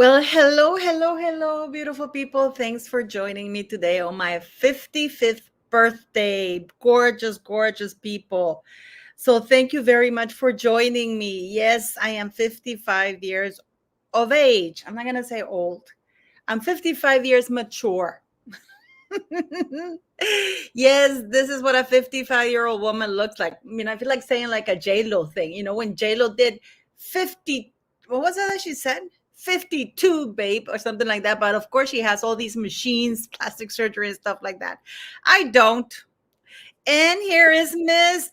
Well, hello, hello, hello, beautiful people. Thanks for joining me today on my 55th birthday. Gorgeous, gorgeous people. So, thank you very much for joining me. Yes, I am 55 years of age. I'm not going to say old, I'm 55 years mature. Yes, this is what a 55-year-old woman looks like. I feel like saying like a J-Lo thing. When J-Lo did 50, what was it that she said? 52, babe, or something like that. But of course, she has all these machines, plastic surgery, and stuff like that. I don't. And here is Miss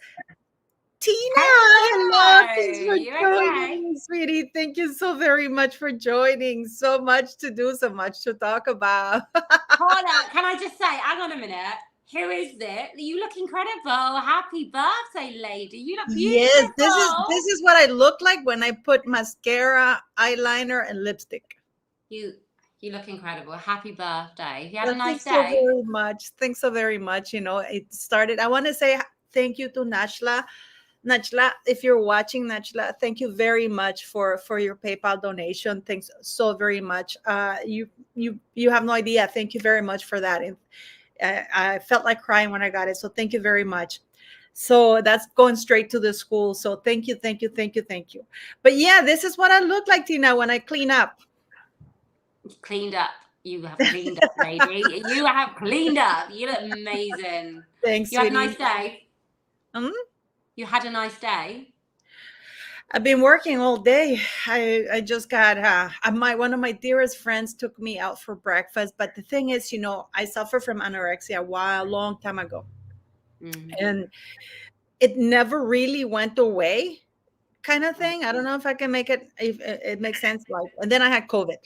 Tina. Hello. Thanks Hello, for you okay? joining, sweetie. Thank you so very much for joining. So much to do, so much to talk about. Paula, can I just say, hang on a minute. Who is it? You look incredible. Happy birthday, lady. You look Yes, this beautiful. is what I look like when I put mascara, eyeliner, and lipstick. You you look incredible. Happy birthday. You had a Well, nice thanks so day. very much. Thanks so very much. It started. I want to say thank you to Nashla. Najla, if you're watching, Najla, thank you very much for your PayPal donation. Thanks so very much. You have no idea. Thank you very much for that. And I felt like crying when I got it. So thank you very much. So that's going straight to the school. So thank you, thank you, thank you, thank you. But yeah, this is what I look like, Tina, when I clean up. Cleaned up. You have cleaned up, lady. You have cleaned up. You look amazing. Thanks, You had a nice sweetie. day. Hmm? You had a nice day. I've been working all day. I just got my one of my dearest friends took me out for breakfast. But the thing is, I suffer from anorexia a long time ago, Mm. and it never really went away, kind of thing. I don't know if I can make it if it makes sense. Like, and then I had COVID,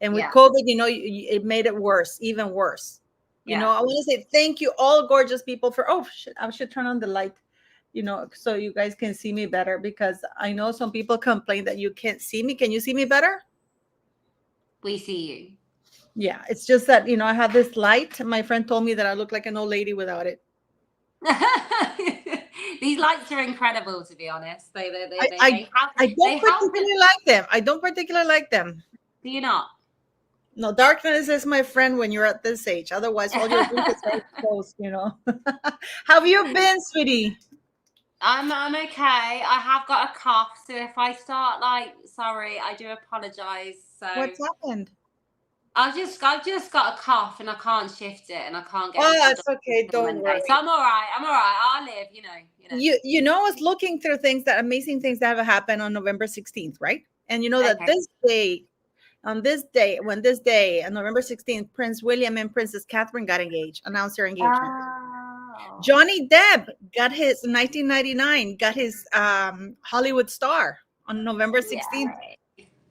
and with Yeah, COVID, it made it worse, even worse. yeah. I want to say thank you, all gorgeous people, for. Oh, shit, I should turn on the light. So you guys can see me better, because I know some people complain that you can't see me. Can you see me better? We see Yeah, it's just that, I have this light. My friend told me that I look like an old lady without it. you. These lights are incredible, to be honest. They they they I, they, I, they help I they don't help it. particularly like them. I don't particularly like them. Do you not? No, darkness is my friend when you're at this age. Otherwise, all your wrinkles are exposed. How have you been, sweetie? I'm okay. I have got a cough, so if I start like sorry, I do apologise. So What's happened? I've just got a cough and I can't shift it and I can't get Oh, into the that's doctor okay. till Don't Monday. So worry. I'm all right. I'm all right. I'll live. I was looking through amazing things that have happened on November 16th, right? And you know that Okay. on this day, on November 16th, Prince William and Princess Catherine got engaged, announced their engagement. Oh. Johnny Depp got his 1999, got his Hollywood star on November 16th. Yeah.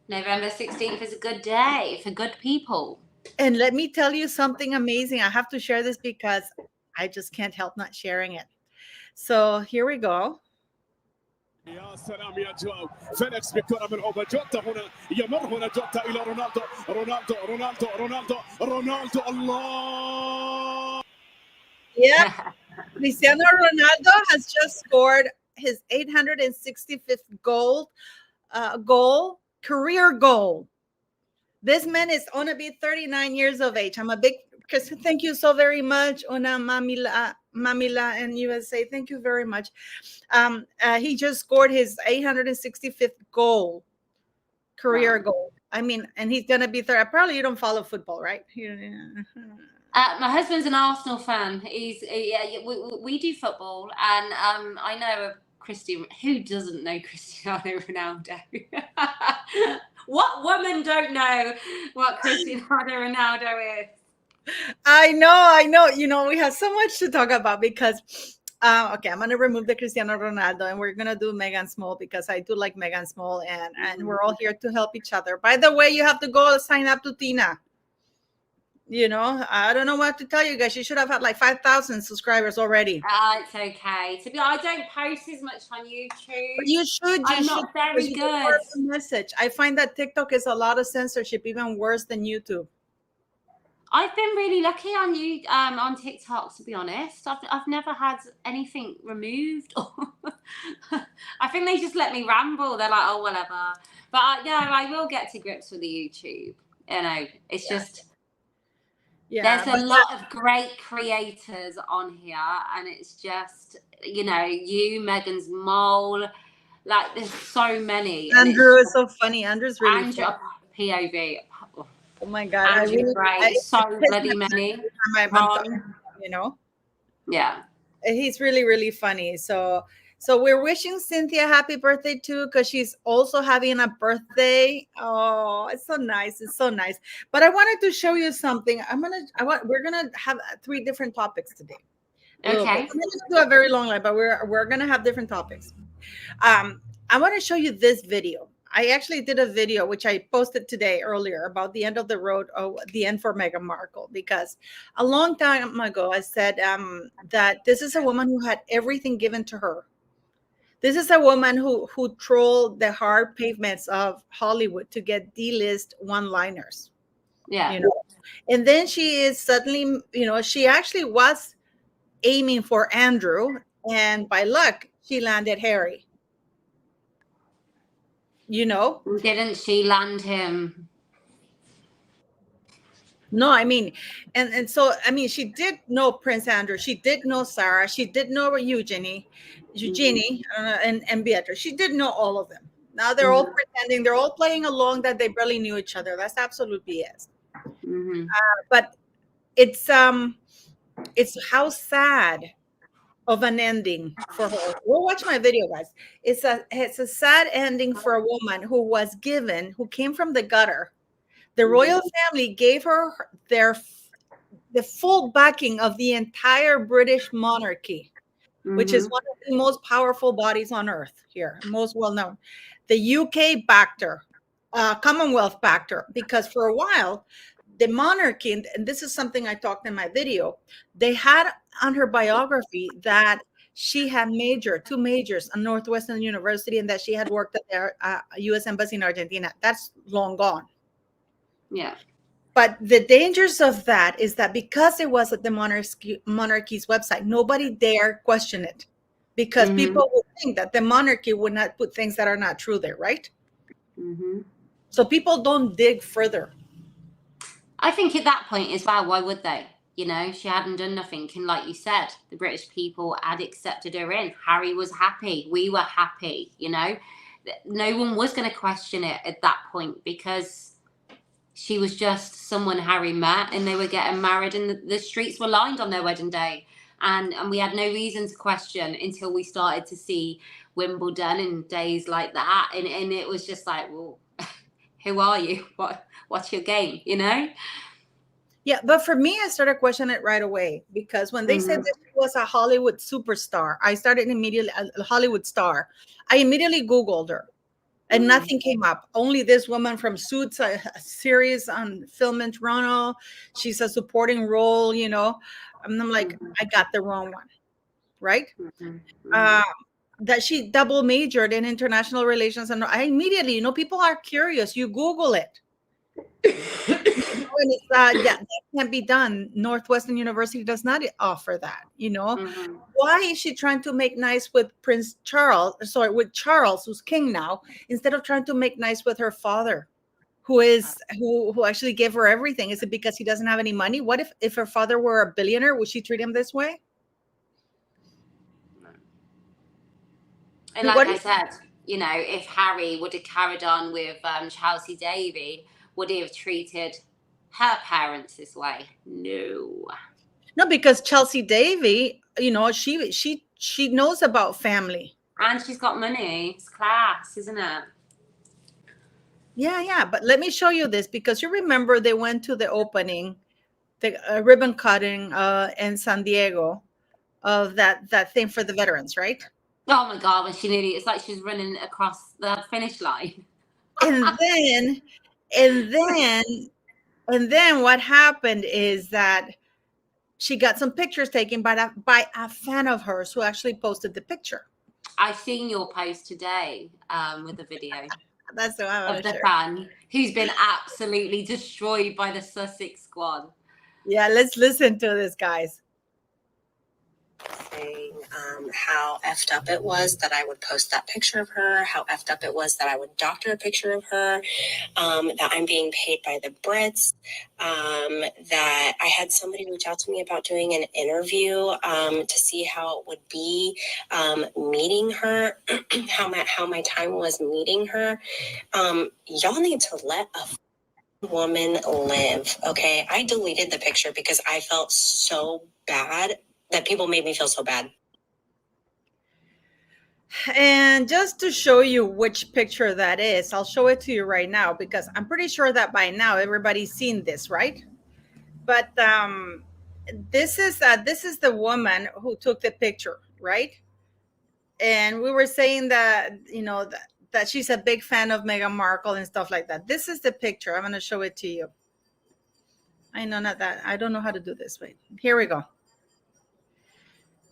November 16th is a good day for good people. And let me tell you something amazing. I have to share this because I just can't help not sharing it. So here we go. يا سلام يا جو فيليكس بكرة من أوبا جوتا هنا يمر هنا جوتا إلى رونالدو رونالدو رونالدو رونالدو رونالدو الله Yeah, Cristiano Ronaldo has just scored his 865th career goal. This man is going to be 39 years of age. I'm a big Chris. Thank you so very much, Ona Mamila and USA. Thank you very much. He just scored his 865th career Wow. goal. I mean, and he's gonna be third. Probably you don't follow football, right? My husband's an Arsenal fan. Yeah, we do football, and I know of Christian. Who doesn't know Cristiano Ronaldo? What woman don't know what Cristiano Ronaldo is? I know. We have so much to talk about because, okay, I'm gonna remove the Cristiano Ronaldo and we're gonna do Megan Small because I do like Megan Small, and we're all here to help each other. By the way, you have to go sign up to Tina. I don't know what to tell you guys. You should have had like 5,000 subscribers already. It's okay. To be, I don't post as much on But YouTube. you should, I'm not because very you get good. more of the message. I find that TikTok is a lot of censorship, even worse than YouTube. I've been really lucky on you on TikTok, to be honest. I've never had anything removed. I think they just let me ramble. They're like, oh, whatever. But yeah, I will get to grips with the YouTube. You know, it's just there's a lot of great creators on here, and it's just, you know, you, Megan's Mole, like there's so many. Andrew is so funny. Andrew's really funny. POV. Oh my God. Andrew Gray, so bloody many. You know? Yeah. He's really, really funny. So we're wishing Cynthia happy birthday too, because she's also having a birthday. Oh, it's so nice. It's so nice. But I wanted to show you something. We're gonna have 3 different topics today. Okay. I'm gonna do a very long live, but we're gonna have different topics. I want to show you this video. I actually did a video which I posted today earlier about the end of the road, the end for Meghan Markle, because a long time ago I said that this is a woman who had everything given to her. This is a woman who trolled the hard pavements of Hollywood to get D-list one-liners. Yeah. You know, and then she is suddenly, you know, she actually was aiming for Andrew, and by luck she landed Harry. You know, didn't she land him? No, I mean, and so I mean, she did know Prince Andrew, she did know Sarah, she did know Eugenie, and Beatrice. She did know all of them. Now they're all pretending, they're all playing along that they barely knew each other. That's absolute BS. But it's how sad of an ending for her. Go watch my video, guys. It's a sad ending for a woman who came from the gutter. The royal family gave her the full backing of the entire British monarchy, which is one of the most powerful bodies on earth here, most well known. The UK backed her, Commonwealth backed her, because for a while, the monarchy, and this is something I talked in my video, they had on her biography that she had 2 majors on Northwestern University, and that she had worked at the U.S. Embassy in Argentina. That's long gone. Yeah. But the dangers of that is that because it was at the monarchy's website, nobody dare question it, because people would think that the monarchy would not put things that are not true there, right? So people don't dig further. I think at that point as well, why would they? You know, she hadn't done nothing. And like you said, the British people had accepted her in. Harry was happy. We were happy, you know. No one was going to question it at that point, because she was just someone Harry met, and they were getting married, and the streets were lined on their wedding day. And we had no reason to question until we started to see Wimbledon and days like that. And it was just like, well, who are you? What's your game, you know? Yeah, but for me, I started questioning it right away, because when they said that she was a Hollywood superstar, I started immediately, a Hollywood star. I immediately Googled her, and nothing came up. Only this woman from Suits, a series on film in Toronto. She's a supporting role, you know. And I'm like, I got the wrong one, right? That she double majored in international relations. And I immediately, you know, people are curious. You Google it. And it's, that can't be done. Northwestern University does not offer that, you know. Why is she trying to make nice with with Charles, who's king now, instead of trying to make nice with her father, who actually gave her everything? Is it because he doesn't have any money? What if her father were a billionaire? Would she treat him this way? And like I said, you know, if Harry would have carried on with Chelsea Davy, would he have treated her parents this way? No, because Chelsea Davy, you know, she knows about family, and she's got money. It's class, isn't it? Yeah. But let me show you this, because you remember they went to the opening, the ribbon cutting in San Diego of that thing for the veterans, right? Oh my God, when it's like she's running across the finish line. And then what happened is that she got some pictures taken by a fan of hers, who actually posted the picture. I've seen your post today with the video. That's the one of the fan who's been absolutely destroyed by the Sussex squad. Yeah, let's listen to this, guys. Saying how effed up it was that I would post that picture of her, how effed up it was that I would doctor a picture of her, that I'm being paid by the Brits, that I had somebody reach out to me about doing an interview to see how it would be meeting her, how my time was meeting her. Y'all need to let a woman live, okay? I deleted the picture because I felt so bad that people made me feel so bad. And just to show you which picture that is, I'll show it to you right now because I'm pretty sure that by now everybody's seen this, right? But this is the woman who took the picture, right? And we were saying that, you know, that she's a big fan of Meghan Markle and stuff like that. This is the picture. I'm going to show it to you. I know not that. I don't know how to do this. Wait, here we go.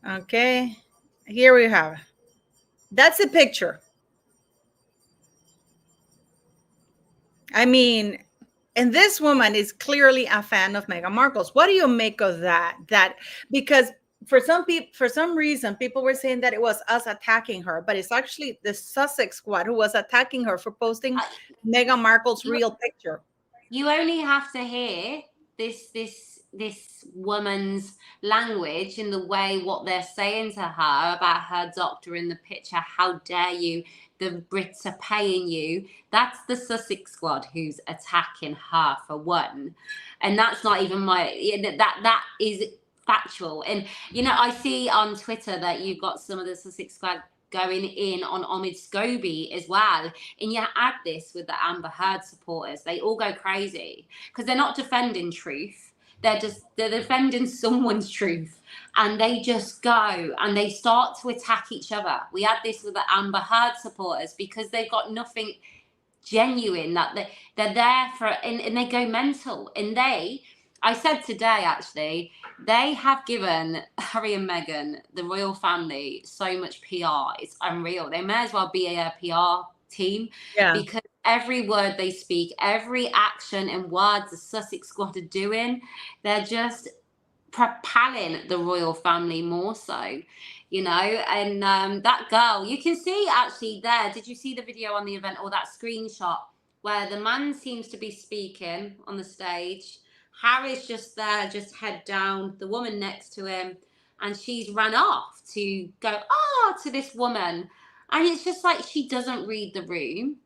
Okay, here we have. That's the picture. I mean, and this woman is clearly a fan of Meghan Markle's. What do you make of that? That because for some people, for some reason, people were saying that it was us attacking her, but it's actually the Sussex squad who was attacking her for posting Meghan Markle's real picture. You only have to hear this woman's language in the way what they're saying to her about her doctor in the picture. How dare you? The Brits are paying you. That's the Sussex squad who's attacking her for one, and that's not even that is factual. And you know, I see on Twitter that you've got some of the Sussex squad going in on Omid Scobie as well. And you add this with the Amber Heard supporters, they all go crazy because they're not defending truth. They're defending someone's truth, and they just go and they start to attack each other. We had this with the Amber Heard supporters because they've got nothing genuine that they're there for, and they go mental. And I said today, actually, they have given Harry and Meghan, the royal family, so much PR. It's unreal. They may as well be a PR team, because every word they speak, every action and words the Sussex squad are doing, they're just propelling the royal family more so, you know. And that girl, you can see actually there, did you see the video on the event or that screenshot where the man seems to be speaking on the stage? Harry's just there, just head down, the woman next to him, and she's run off to go, to this woman. And it's just like she doesn't read the room.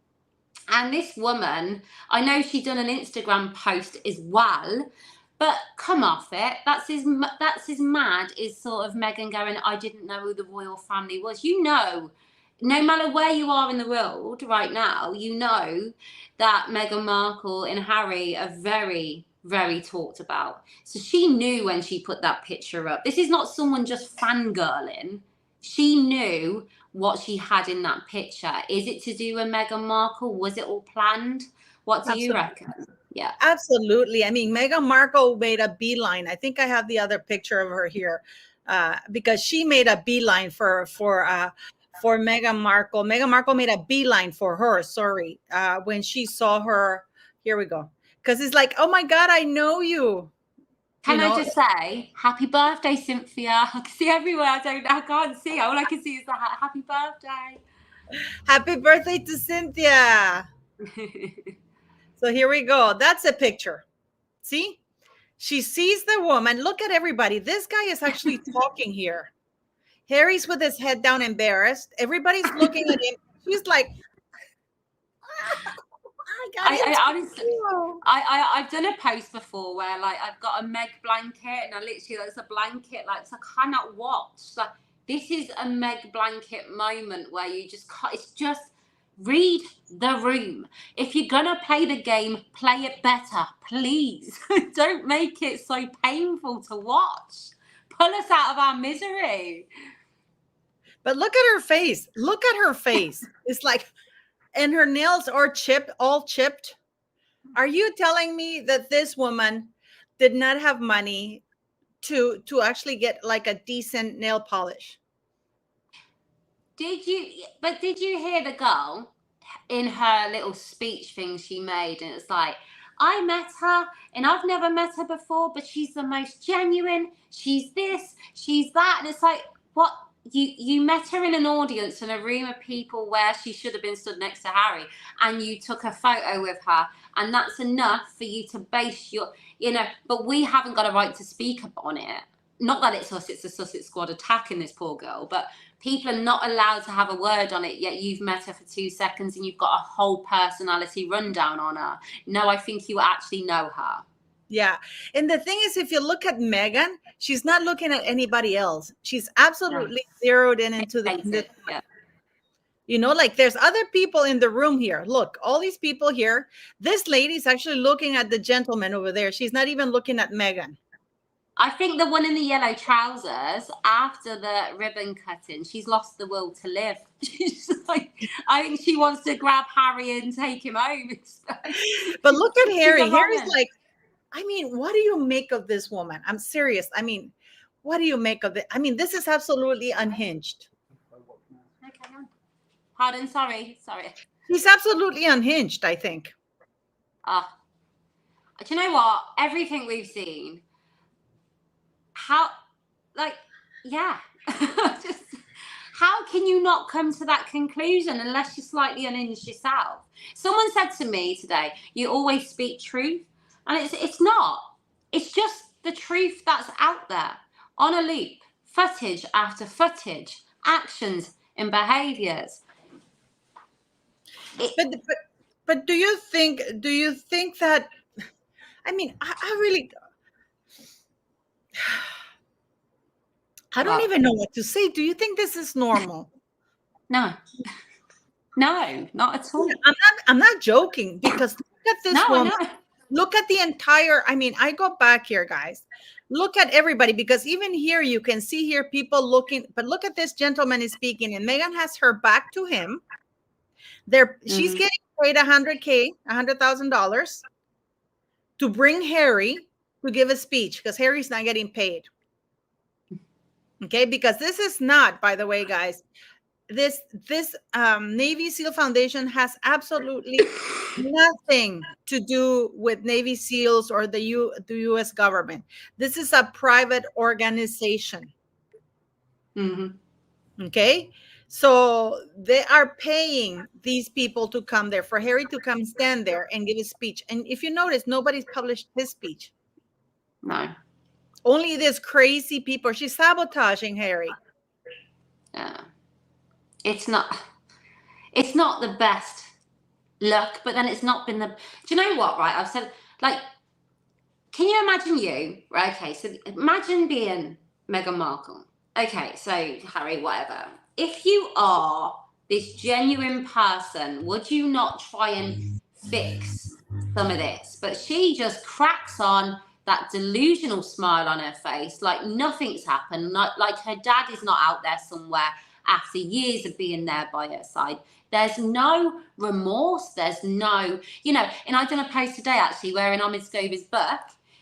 And this woman, I know she's done an Instagram post as well, but come off it. That's as mad as sort of Meghan going, I didn't know who the royal family was. You know, no matter where you are in the world right now, you know that Meghan Markle and Harry are very, very talked about. So she knew when she put that picture up. This is not someone just fangirling. She knew what she had in that picture. Is it to do with Meghan Markle? Was it all planned? What do you reckon? Yeah, absolutely. I mean, Meghan Markle made a beeline. I think I have the other picture of her here, because she made a beeline for Meghan Markle. Meghan Markle made a beeline for her. Sorry, when she saw her. Here we go. Because it's like, oh my God, I know you. Can I just say, happy birthday, Cynthia? I can see everywhere. I can't see. All I can see is the happy birthday. Happy birthday to Cynthia. So here we go. That's a picture. See? She sees the woman. Look at everybody. This guy is actually talking here. Harry's with his head down, embarrassed. Everybody's looking at him. She's like, I've done a post before where like I've got a Meg blanket and I literally, it's a blanket, like, so I cannot watch. Like, this is a Meg blanket moment where you just can't, it's just read the room. If you're gonna play the game, play it better, please. Don't make it so painful to watch. Pull us out of our misery. But look at her face. Look at her face. It's like, and her nails are all chipped. Are you telling me that this woman did not have money to actually get like a decent nail polish? Did you hear the girl in her little speech thing she made? And it's like, I met her and I've never met her before, but she's the most genuine. She's this, she's that. And it's like, what? You met her in an audience in a room of people where she should have been stood next to Harry, and you took a photo with her, and that's enough for you to base your, but we haven't got a right to speak upon it. Not that it's us, it's a Sussex Squad attacking this poor girl, but people are not allowed to have a word on it, yet you've met her for 2 seconds and you've got a whole personality rundown on her. No, I think you actually know her. Yeah. And the thing is, if you look at Meghan, she's not looking at anybody else. She's absolutely zeroed into the Yeah. like there's other people in the room here. Look, all these people here. This lady's actually looking at the gentleman over there. She's not even looking at Meghan. I think the one in the yellow trousers, after the ribbon cutting, she's lost the will to live. She's like, I think she wants to grab Harry and take him home. But look at Harry. Harry's like, I mean, what do you make of this woman? I'm serious. I mean, what do you make of it? I mean, this is absolutely unhinged. Okay. Pardon, sorry. He's absolutely unhinged, I think. Do you know what? Everything we've seen, just how can you not come to that conclusion unless you're slightly unhinged yourself? Someone said to me today, you always speak truth. And it's not. It's just the truth that's out there on a loop, footage after footage, actions and behaviors. But do you think that, I mean, I really, I don't even know what to say. Do you think this is normal? No, not at all. I'm not joking, because look at this woman. Look at the entire, I mean, I go back here, guys. Look at everybody, because even here you can see here people looking, but look at this gentleman is speaking, and Meghan has her back to him. She's getting paid $100,000 to bring Harry to give a speech, because Harry's not getting paid. Okay, because this is not, by the way, guys, this Navy SEAL Foundation has absolutely nothing to do with Navy SEALs or the U.S. government. This is a private organization. Okay, so they are paying these people to come there, for Harry to come stand there and give a speech. And if you notice, nobody's published his speech. No. Only these crazy people. She's sabotaging Harry. Yeah. It's not the best look, but then it's not been the, do you know what, right? I've said, like, can you imagine you, right? Okay, so imagine being Meghan Markle. Okay, so Harry, whatever. If you are this genuine person, would you not try and fix some of this? But she just cracks on, that delusional smile on her face, like nothing's happened, like her dad is not out there somewhere after years of being there by her side. There's no remorse, there's no, and I done a post today actually where in Ahmed Scobie's book,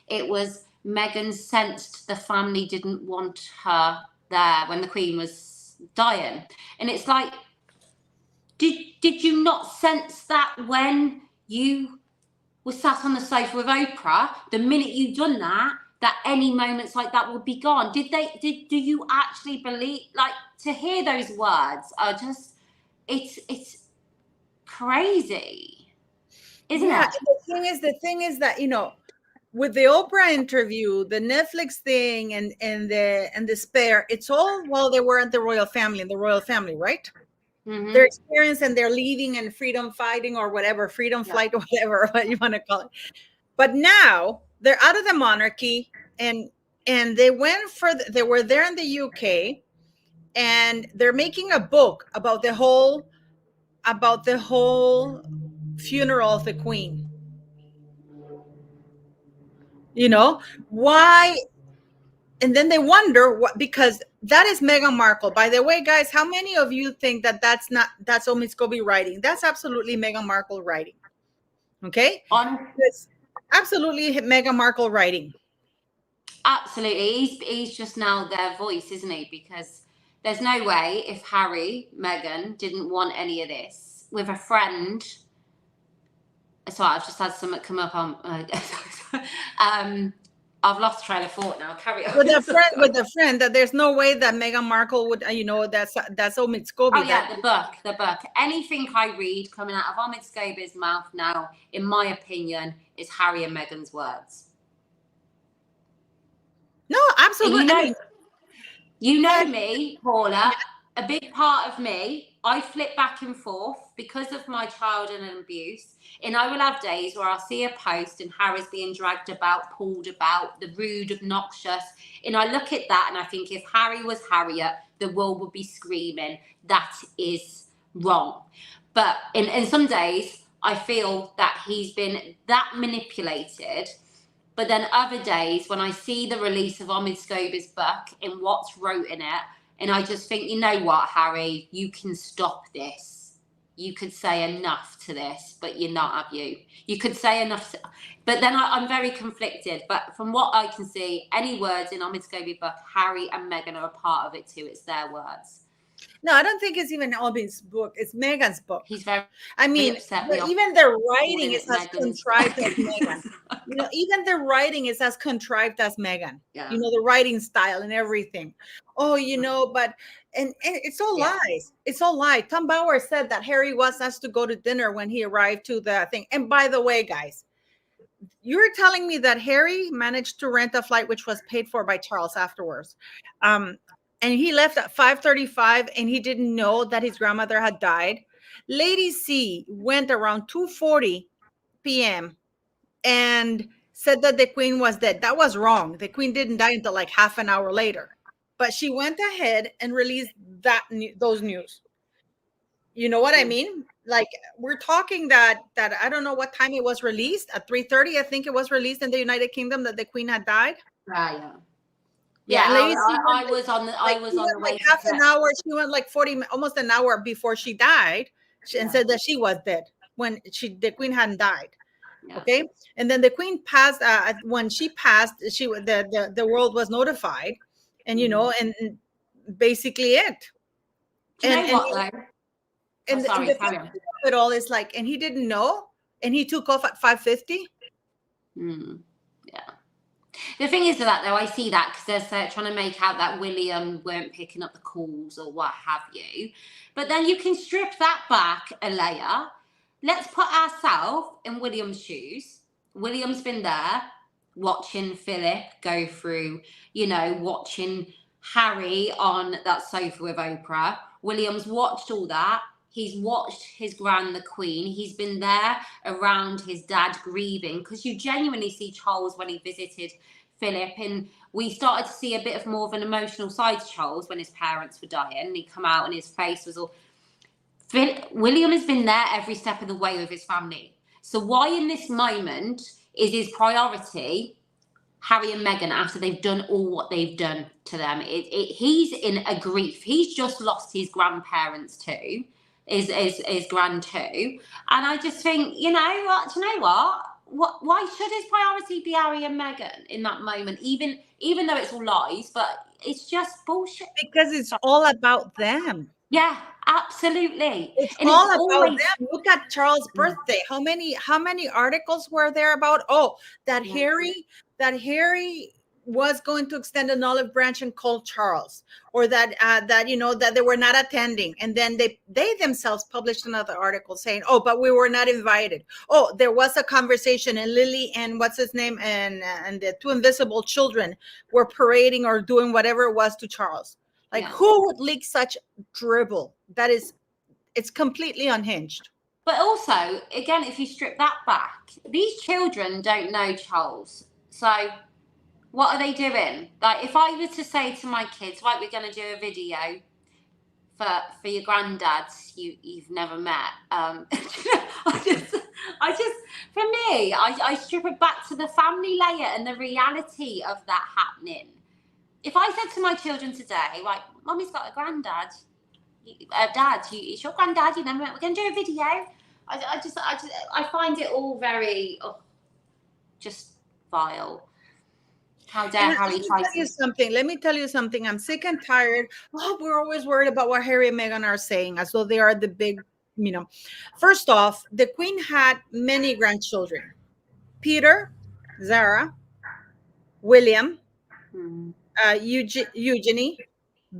it was Meghan sensed the family didn't want her there when the Queen was dying. And it's like, did you not sense that when you were sat on the sofa with Oprah, the minute you done that any moments like that would be gone? Do you actually believe, like, to hear those words are just, it's crazy, isn't it? The thing is that, with the Oprah interview, the Netflix thing, and the Spare, it's all while they were at the royal family, right? Their experience, and they're leaving and freedom fighting or whatever, freedom flight or whatever what you want to call it. But now they're out of the monarchy, and they they were there in the UK, and they're making a book about the whole funeral of the Queen. Why? And then they wonder what, because that is Meghan Markle. By the way, guys, how many of you think that's Omid Scobie writing? That's absolutely Meghan Markle writing. Okay? It's absolutely Meghan Markle writing. Absolutely. He's just now their voice, isn't he? Because there's no way, if Harry, Meghan didn't want any of this with a friend, Sorry, I've just had something come up on. I've lost trail of thought now. Carry on. With a friend, that there's no way that Meghan Markle would, that's Omid Scobie. Oh yeah, the book. Anything I read coming out of Omid Scobie's mouth now, in my opinion, is Harry and Meghan's words. No, absolutely. You know me, Paula. A big part of me, I flip back and forth because of my childhood and abuse. And I will have days where I'll see a post and Harry's being dragged about, pulled about, the rude, obnoxious. And I look at that and I think, if Harry was Harriet, the world would be screaming. That is wrong. But in some days, I feel that he's been that manipulated. But then other days, when I see the release of Omid Scobie's book and what's wrote in it, and I just think, you know what, Harry, you can stop this. You could say enough to this, but you're not, have you? You could say enough. But then I'm very conflicted. But from what I can see, any words in Omid Scobie's book, Harry and Meghan are a part of it too. It's their words. No, I don't think it's even Omid's book. It's Meghan's book. He's very. I mean, even the writing is as contrived as Meghan. Even the writing is as contrived as Meghan. Yeah. The writing style and everything. Oh, but and it's all lies. It's all lies. Tom Bauer said that Harry was asked to go to dinner when he arrived to the thing. And by the way, guys, you're telling me that Harry managed to rent a flight which was paid for by Charles afterwards. And he left at 5:35 and he didn't know that his grandmother had died. Lady C went around 2:40 p.m. and said that the Queen was dead. That was wrong. The Queen didn't die until like half an hour later. But she went ahead and released those news. You know what I mean? Like, we're talking that I don't know what time it was released. At 3:30, I think it was released in the United Kingdom that the Queen had died. Right. Yeah, I was on the way. Like half an hour. She went like 40, almost an hour before she died, and said that she was dead when the Queen hadn't died. Yeah. Okay, and then the Queen passed. When she passed, the world was notified, and and basically it. Do you know what though? And it all is like, and he didn't know, and he took off at 5:50. Yeah. The thing is that though, I see that because they're trying to make out that William weren't picking up the calls or what have you. But then you can strip that back a layer. Let's put ourselves in William's shoes. William's been there watching Philip go through, watching Harry on that sofa with Oprah. William's watched all that. He's watched his gran, the Queen. He's been there around his dad grieving, because you genuinely see Charles when he visited Philip, and we started to see a bit of more of an emotional side to Charles when his parents were dying. And he'd come out and his face was all... William has been there every step of the way with his family. So why in this moment is his priority Harry and Meghan after they've done all what they've done to them? He's in a grief. He's just lost his grandparents too. Is grand too, and I just think, you know what? Why should his priority be Harry and Meghan in that moment? Even though it's all lies, but it's just bullshit. Because it's all about them. Yeah, absolutely. It's all about them. Look at Charles' birthday. How many articles were there about? Oh, that Harry was going to extend an olive branch and call Charles, or that they were not attending, and then they themselves published another article saying, oh, but we were not invited. Oh, there was a conversation, and Lily and what's his name and the two invisible children were parading or doing whatever it was to Charles. Like, who would leak such dribble? It's completely unhinged. But also, again, if you strip that back, these children don't know Charles, so what are they doing? Like, if I were to say to my kids, right, we're going to do a video for your granddads you've never met. I just, for me, I strip it back to the family layer and the reality of that happening. If I said to my children today, like, Mummy's got a granddad, Dad, it's your granddad, you never met, we're going to do a video. I find it all very, just vile. How dare Harry try to... Let me tell you something. I'm sick and tired. Oh, we're always worried about what Harry and Meghan are saying, as though they are the big First off, the Queen had many grandchildren: Peter, Zara, William, Eugenie,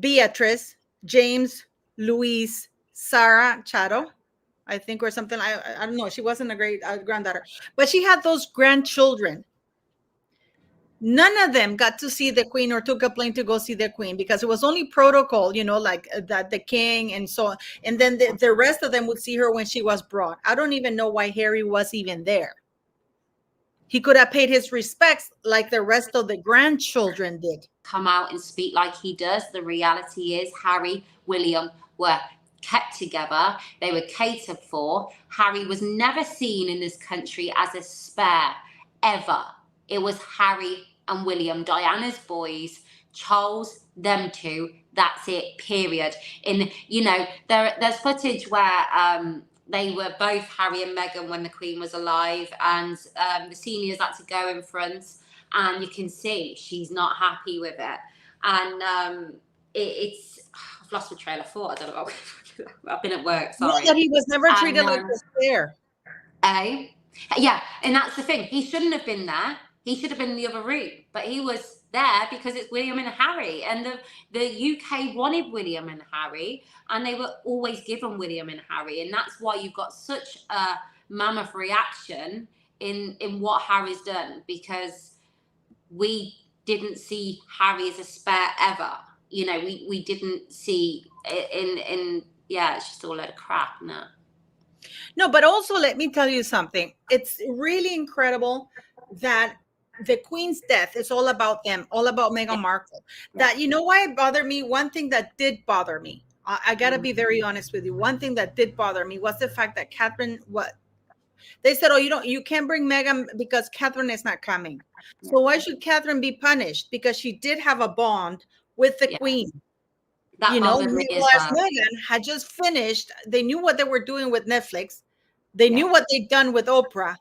Beatrice, James, Louise, Sarah Chado, I think, or something. I don't know. She wasn't a great granddaughter, but she had those grandchildren. None of them got to see the Queen or took a plane to go see the Queen, because it was only protocol, like that the king and so on. And then the rest of them would see her when she was brought. I don't even know why Harry was even there. He could have paid his respects like the rest of the grandchildren did. Come out and speak like he does. The reality is Harry, William were kept together. They were catered for. Harry was never seen in this country as a spare, ever. It was Harry and William, Diana's boys, Charles, them two. That's it, period. There's footage where they were both Harry and Meghan when the Queen was alive, and the seniors had to go in front, and you can see she's not happy with it. And I've lost my trail of thought. I don't know. I've been at work. Sorry. That he was never treated like a spare. Yeah, and that's the thing. He shouldn't have been there. He should have been in the other room, but he was there because it's William and Harry, and the UK wanted William and Harry, and they were always given William and Harry, and that's why you've got such a mammoth reaction in what Harry's done, because we didn't see Harry as a spare ever. We didn't see in it's just all a load of crap. No, but also let me tell you something. It's really incredible that the Queen's death is all about them, all about Meghan Markle. That, why it bothered me? One thing that did bother me, I got to be very honest with you. One thing that did bother me was the fact that Catherine, they said, you can't bring Meghan because Catherine is not coming. So why should Catherine be punished? Because she did have a bond with the Queen. Whereas Meghan had just finished. They knew what they were doing with Netflix. They knew what they'd done with Oprah.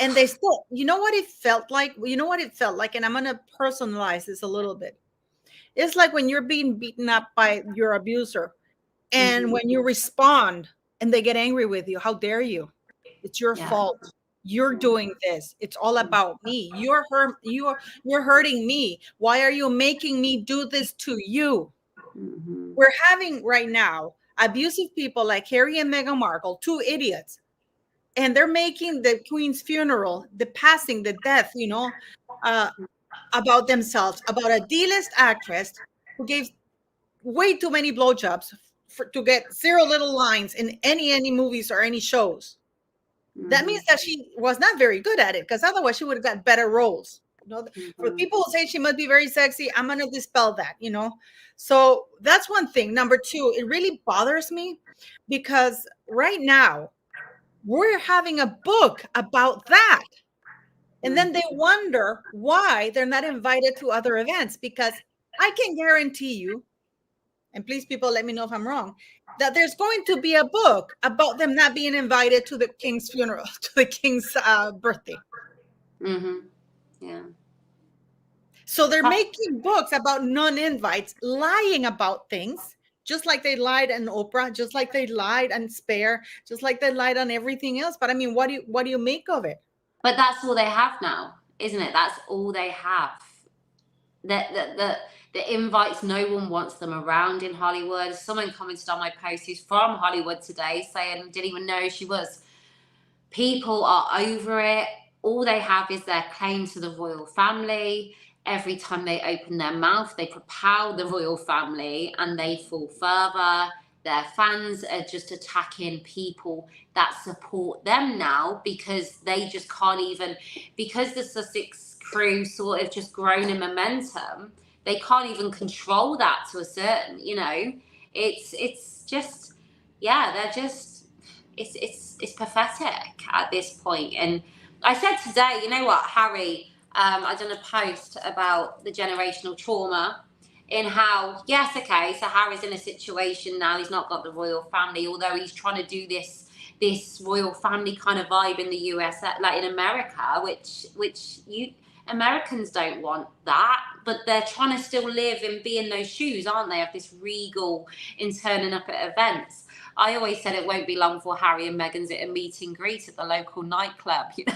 And they still, what it felt like? And I'm going to personalize this a little bit. It's like when you're being beaten up by your abuser, and when you respond and they get angry with you, how dare you? It's your fault. You're doing this. It's all about me. You're hurting me. Why are you making me do this to you? We're having right now abusive people like Harry and Meghan Markle, two idiots. And they're making the Queen's funeral, the passing, the death, about themselves, about a D-list actress who gave way too many blowjobs to get zero little lines in any movies or any shows. That means that she was not very good at it, because otherwise she would have got better roles. For people who say she must be very sexy, I'm going to dispel that, So that's one thing. Number two, it really bothers me because right now, we're having a book about that. And then they wonder why they're not invited to other events, because I can guarantee you, and please people let me know if I'm wrong, that there's going to be a book about them not being invited to the king's funeral, to the king's birthday. Yeah. So they're making books about non-invites, lying about things. Just like they lied on Oprah, just like they lied on Spare, just like they lied on everything else. But I mean, what do you make of it? But that's all they have now, isn't it? That's all they have. The invites, no one wants them around in Hollywood. Someone commented on my post who's from Hollywood today saying didn't even know who she was. People are over it. All they have is their claim to the royal family. Every time they open their mouth, they propel the royal family and they fall further. Their fans are just attacking people that support them now, because they just can't even, because the Sussex crew sort of just grown in momentum, they can't even control that to a certain, it's just, they're just, it's pathetic at this point. And I said today, you know what, Harry, I done a post about the generational trauma in how, yes, okay, so Harry's in a situation now, he's not got the royal family, although he's trying to do this royal family kind of vibe in the US, like in America, which Americans don't want that, but they're trying to still live and be in those shoes, aren't they, of this regal in turning up at events. I always said it won't be long before Harry and Meghan's at a meet and greet at the local nightclub, you know.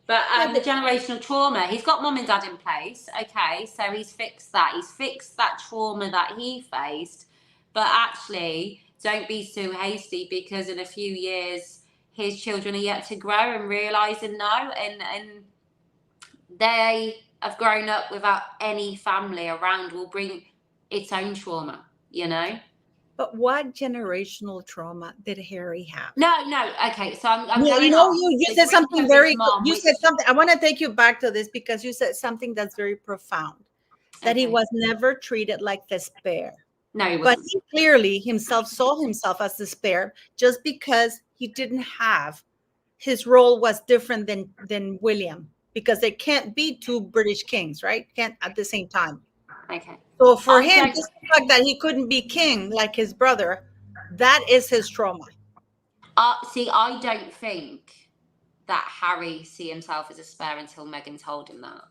But the generational trauma, he's got mum and dad in place. Okay, so he's fixed that. He's fixed that trauma that he faced. But actually, don't be too hasty, because in a few years, his children are yet to grow and realise and know. And they have grown up without any family around, will bring its own trauma, you know? But what generational trauma did Harry have? No. Okay, so I'm you going know, off you the said grief something of very his mom, you which- said something. I want to take you back to this, because you said something that's very profound, that he Okay. was never treated like despair. No, he But wasn't. he clearly himself saw himself as despair, just because he didn't have, his role was different than William, because they can't be two British kings, right? Can't at the same time. Okay. So for I him, don't- just the fact that he couldn't be king like his brother, that is his trauma. See, I don't think that Harry see himself as a spare until Meghan told him that.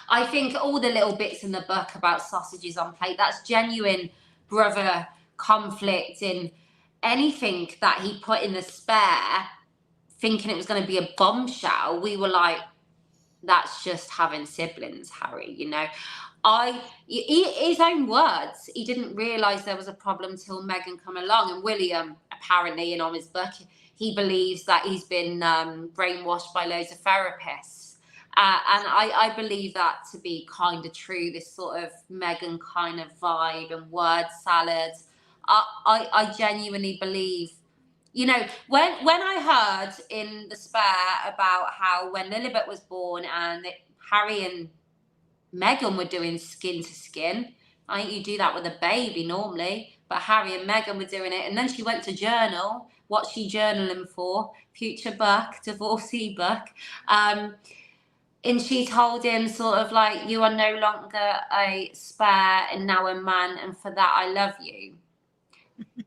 I think all the little bits in the book about sausages on plate, that's genuine brother conflict in anything that he put in the spare, thinking it was going to be a bombshell. We were like, that's just having siblings, Harry, you know. His own words, he didn't realise there was a problem till Meghan come along. And William, apparently, in on his book, he believes that he's been brainwashed by loads of therapists. And I believe that to be kind of true, this sort of Meghan kind of vibe and word salad. I genuinely believe, you know, when I heard in the spare about how when Lilibet was born and Harry and Meghan were doing skin to skin. I think you do that with a baby normally, but Harry and Meghan were doing it. And then she went to journal. What's she journaling for? Future book, divorcee book. And she told him sort of like, you are no longer a spare and now a man, and for that I love you.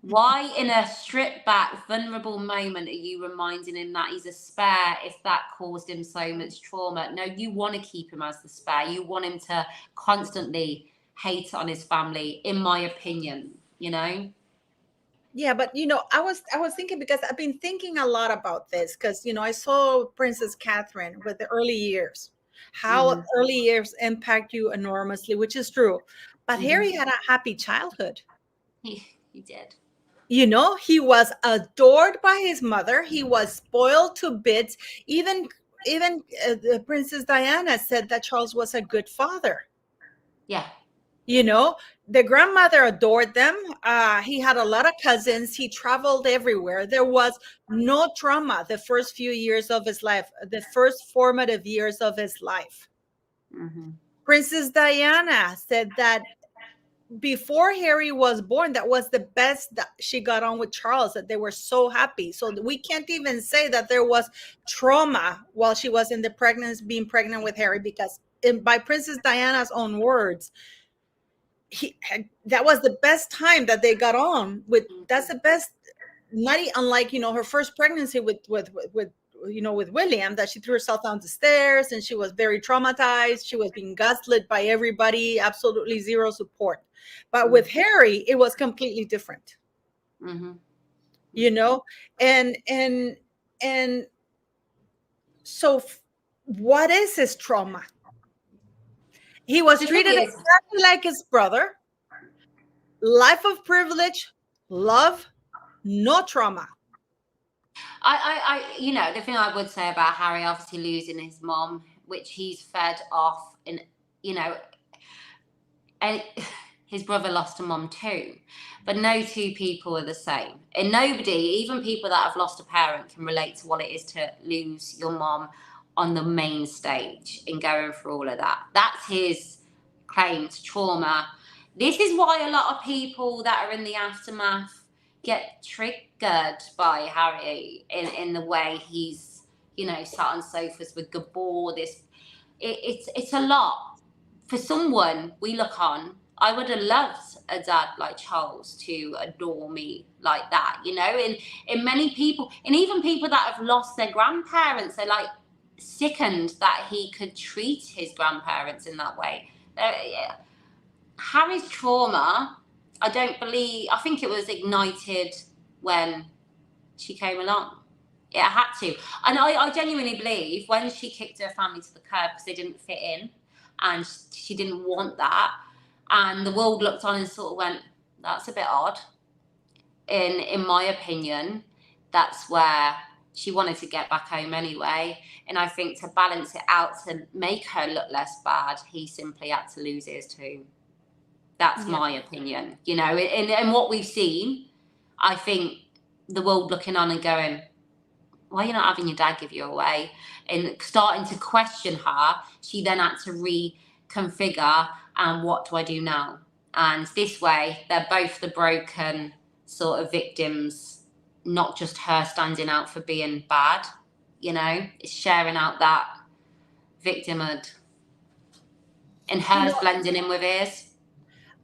Why in a stripped back, vulnerable moment are you reminding him that he's a spare if that caused him so much trauma? No, you want to keep him as the spare. You want him to constantly hate on his family, in my opinion, you know? Yeah, but you know, I was thinking, because I've been thinking a lot about this, because you know, I saw Princess Catherine with the early years, how early years impact you enormously, which is true. But Harry had a happy childhood. He did. You know, he was adored by his mother. He was spoiled to bits. Even Princess Diana said that Charles was a good father. Yeah. You know, the grandmother adored them. He had a lot of cousins. He traveled everywhere. There was no trauma the first few years of his life, the first formative years of his life. Princess Diana said that before Harry was born, that was the best that she got on with Charles, that they were so happy. So we can't even say that there was trauma while she was in the pregnancy, being pregnant with Harry, because by Princess Diana's own words, that was the best time that they got on with. That's the best, not unlike, you know, her first pregnancy with you know, with William, that she threw herself down the stairs and she was very traumatized. She was being gaslit by everybody, absolutely zero support. But with Harry, it was completely different. You know, and so what is his trauma? He was treated exactly like his brother. Life of privilege, love, no trauma. I you know, the thing I would say about Harry, obviously losing his mom, which he's fed off, and you know, and his brother lost a mom too, but no two people are the same, and nobody, even people that have lost a parent, can relate to what it is to lose your mom on the main stage and going through all of that. That's his claim to trauma. This is why a lot of people that are in the aftermath get triggered by Harry in the way he's, you know, sat on sofas with Gabor. It's a lot. For someone we look on, I would have loved a dad like Charles to adore me like that, you know. And many people, and even people that have lost their grandparents, they're like, sickened that he could treat his grandparents in that way. Harry's trauma, I think it was ignited when she came along. It had to. And I genuinely believe when she kicked her family to the curb because they didn't fit in and she didn't want that, and the world looked on and sort of went, that's a bit odd. In my opinion, that's where she wanted to get back home anyway. And I think to balance it out, to make her look less bad, he simply had to lose his too. That's my opinion. You know, in what we've seen, I think the world looking on and going, why are you not having your dad give you away? And starting to question her, she then had to reconfigure, and what do I do now? And this way, they're both the broken sort of victims, not just her standing out for being bad, you know, it's sharing out that victimhood and hers blending in with his.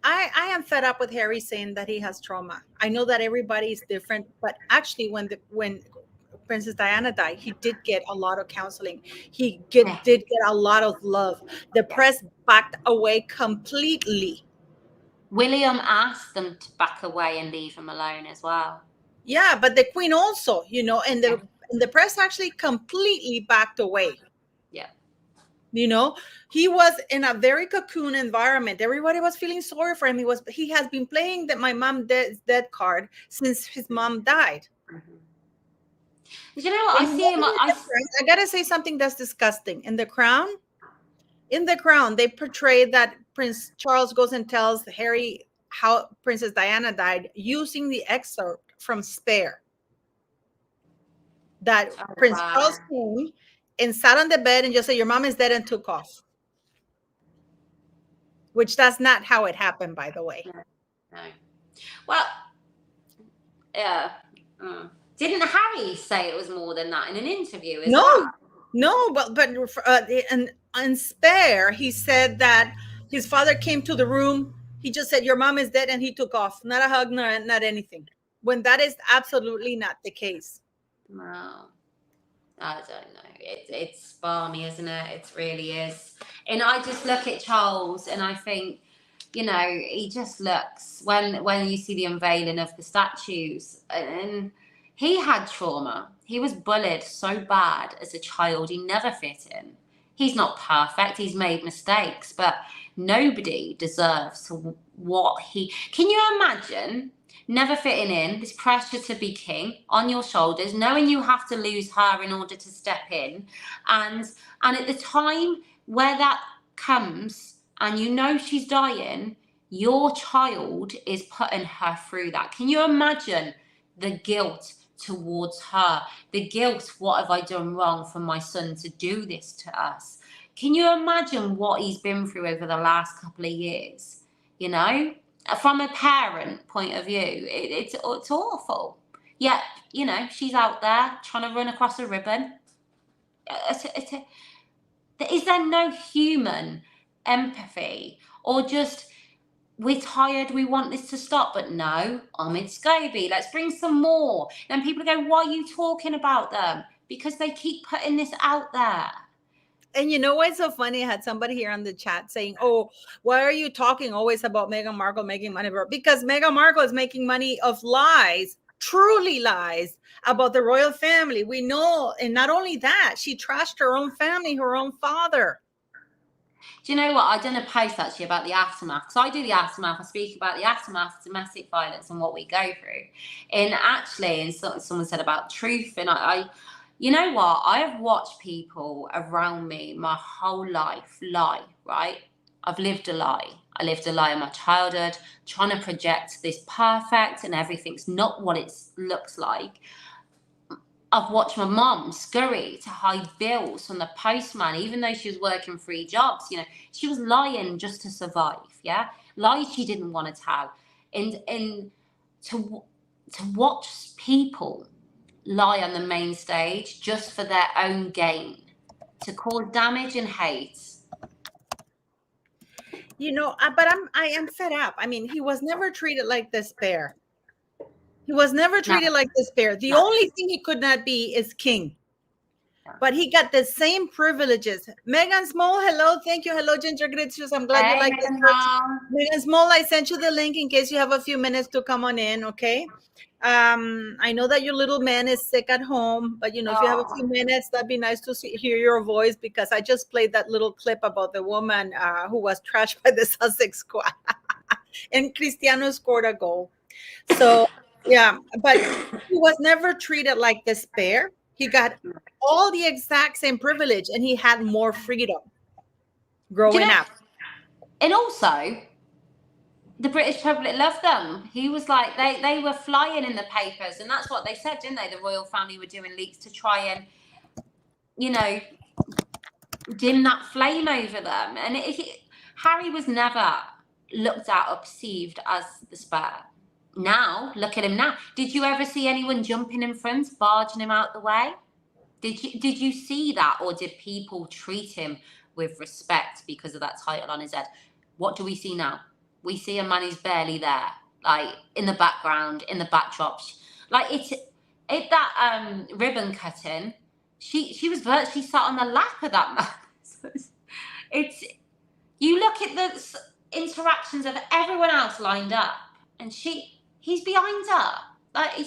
I am fed up with Harry saying that he has trauma. I know that everybody is different, but actually when Princess Diana died, he did get a lot of counseling. He did get a lot of love. The press backed away completely. William asked them to back away and leave him alone as well. Yeah, but the Queen also, you know, and the press actually completely backed away. Yeah. You know, he was in a very cocoon environment. Everybody was feeling sorry for him. He has been playing my mom dead card since his mom died. Mm-hmm. You know what? I see him. I gotta say something that's disgusting. In The Crown, they portray that Prince Charles goes and tells Harry how Princess Diana died using the excerpt from Spare. That Prince Charles came and sat on the bed and just said, your mom is dead, and took off. Which that's not how it happened, by the way. No. Well, yeah. Didn't Harry say it was more than that in an interview? No, but in Spare, he said that his father came to the room. He just said, your mom is dead, and he took off. Not a hug, not anything. When that is absolutely not the case. No. I don't know. It's balmy, isn't it? It really is. And I just look at Charles and I think, you know, he just looks, when you see the unveiling of the statues, and he had trauma. He was bullied so bad as a child. He never fit in. He's not perfect. He's made mistakes, but nobody deserves what he... Can you imagine never fitting in, this pressure to be king on your shoulders, knowing you have to lose her in order to step in, and at the time where that comes and you know she's dying, your child is putting her through that. Can you imagine the guilt towards her? The guilt, what have I done wrong for my son to do this to us? Can you imagine what he's been through over the last couple of years? You know, from a parent point of view, it's awful. Yet, you know, she's out there trying to run across a ribbon. Is there no human empathy, or just, we're tired, we want this to stop, but no, Ahmed Scobie, let's bring some more. Then people go, why are you talking about them? Because they keep putting this out there. And you know what's so funny? I had somebody here on the chat saying, oh, why are you talking always about Meghan Markle making money? Because Meghan Markle is making money of lies, truly lies, about the royal family. We know, and not only that, she trashed her own family, her own father. Do you know what? I done a post actually about the aftermath, because I do the aftermath. I speak about the aftermath of domestic violence and what we go through. And actually, and someone said about truth, and I you know what? I have watched people around me my whole life lie, right? I've lived a lie. I lived a lie in my childhood, trying to project this perfect and everything's not what it looks like. I've watched my mom scurry to hide bills from the postman, even though she was working 3 jobs. You know, she was lying just to survive, yeah? Lies she didn't want to tell. And to watch people lie on the main stage just for their own gain, to cause damage and hate. You know, but I am fed up. I mean, he was never treated like this bear. He was never treated like this bear. The only thing he could not be is king. but he got the same privileges. Megan Small, hello, thank you. Hello, Ginger Gritius. I'm glad you like this. Megan Small, I sent you the link in case you have a few minutes to come on in, okay? I know that your little man is sick at home, but you know, if you have a few minutes, that'd be nice to hear your voice, because I just played that little clip about the woman who was trashed by the Sussex squad, and Cristiano scored a goal. So yeah, but he was never treated like despair. He got all the exact same privilege, and he had more freedom growing up. And also, the British public loved them. He was like, they were flying in the papers, and that's what they said, didn't they? The royal family were doing leaks to try and, you know, dim that flame over them. And Harry was never looked at or perceived as the spur. Now, look at him now. Did you ever see anyone jumping in front, barging him out the way? Did you see that, or did people treat him with respect because of that title on his head? What do we see now? We see a man who's barely there, like in the background, in the backdrops. Like that ribbon cutting, she was virtually sat on the lap of that man. You look at the interactions of everyone else lined up, and he's behind her. Like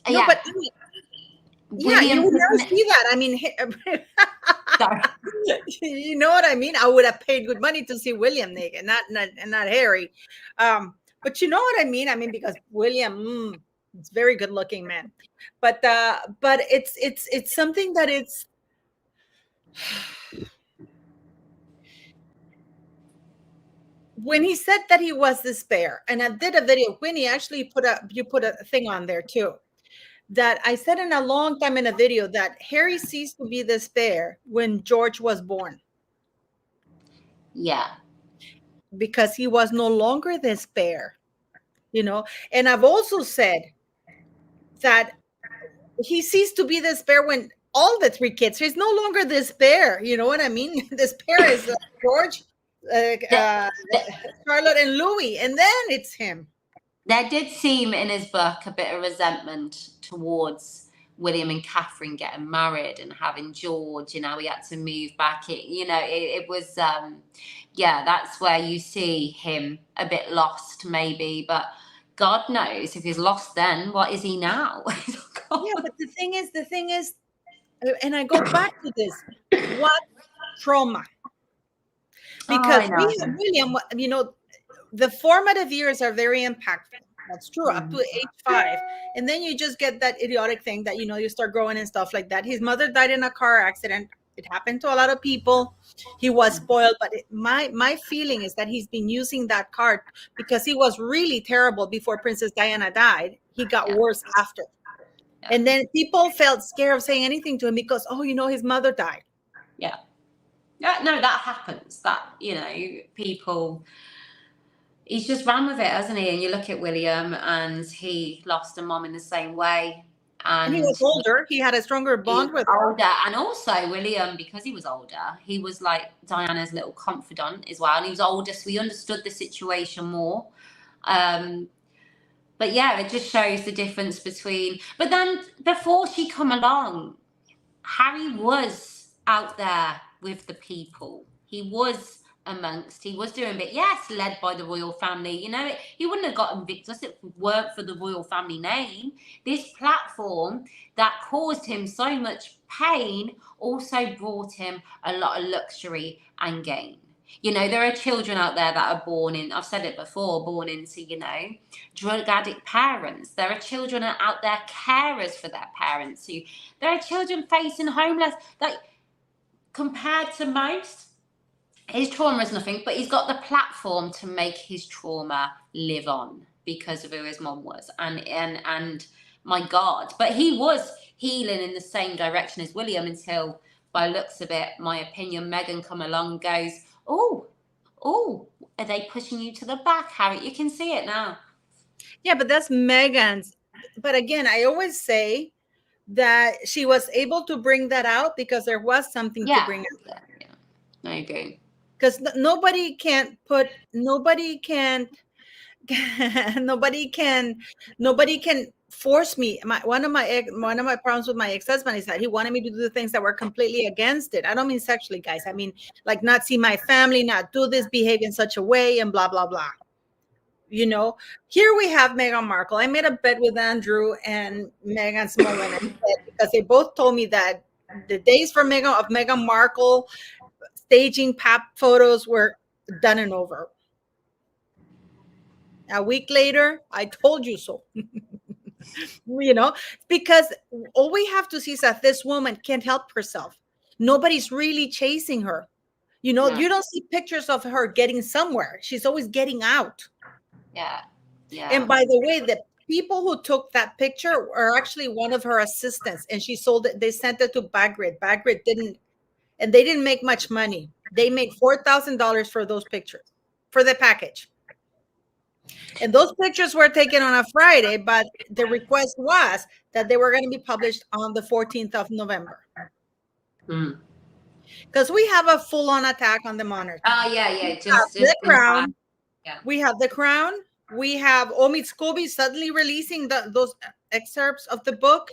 no, yeah. but yeah, you would never see that. I mean, you know what I mean? I would have paid good money to see William naked, not Harry. But you know what I mean? I mean, because William, it's very good looking man. But it's something that it's when he said that he was despair, and I did a video, Winnie actually put a thing on there too, that I said in a long time in a video that Harry ceased to be despair when George was born. Yeah. Because he was no longer despair, you know. And I've also said that he ceased to be despair when all the three kids, he's no longer despair, you know what I mean? Despair is George, Charlotte, and Louis, and then it's him. There did seem in his book a bit of resentment towards William and Catherine getting married and having George, you know, he had to move back. It was, yeah, that's where you see him a bit lost maybe, but God knows if he's lost then, what is he now? Yeah, but the thing is, and I go back to this, what trauma? Because we have William, you know, the formative years are very impactful. That's true, up to age 5. And then you just get that idiotic thing that, you know, you start growing and stuff like that. His mother died in a car accident. It happened to a lot of people. He was spoiled. But my feeling is that he's been using that card because he was really terrible before Princess Diana died. He got worse after. And then people felt scared of saying anything to him because, oh, you know, his mother died. Yeah. Yeah, no, that happens. That, you know, people... He's just ran with it, hasn't he? And you look at William, and he lost a mom in the same way. And he was older. He had a stronger bond with her. Older. And also, William, because he was older, he was like Diana's little confidant as well. And he was older, so he understood the situation more. But yeah, it just shows the difference between... But then, before she come along, Harry was out there with the people. He was... he was doing it, yes, led by the royal family. You know, he wouldn't have gotten victorious if it weren't for the royal family name. This platform that caused him so much pain also brought him a lot of luxury and gain. You know, there are children out there that are born in, I've said it before, born into, you know, drug addict parents. There are children out there, carers for their parents. There are children facing homeless. That compared to most, his trauma is nothing, but he's got the platform to make his trauma live on because of who his mom was. And my God, but he was healing in the same direction as William until, by looks of it, my opinion, Meghan come along and goes, oh, are they pushing you to the back, Harry? You can see it now. Yeah, but that's Meghan's. But again, I always say that she was able to bring that out because there was something to bring out. Yeah, I agree. Because nobody can force me. One of my problems with my ex-husband is that he wanted me to do the things that were completely against it. I don't mean sexually, guys. I mean like not see my family, not do this, behave in such a way, and blah blah blah. You know, here we have Meghan Markle. I made a bet with Andrew and Meghan Small because they both told me that the days for Meghan Markle staging pap photos were done and over. A week later, I told you so. You know, because all we have to see is that this woman can't help herself. Nobody's really chasing her. You know, No. you don't see pictures of her getting somewhere. She's always getting out. Yeah. Yeah. And by the way, the people who took that picture are actually one of her assistants, and she sold it. They sent it to Bagrid. Bagrid didn't, and they didn't make much money. They made $4,000 for those pictures, for the package. And those pictures were taken on a Friday, but the request was that they were going to be published on the 14th of November. Because we have a full-on attack on the monarchy. Oh, yeah. Just the Crown. Yeah. We have the Crown. We have Omid Scobie suddenly releasing those excerpts of the book.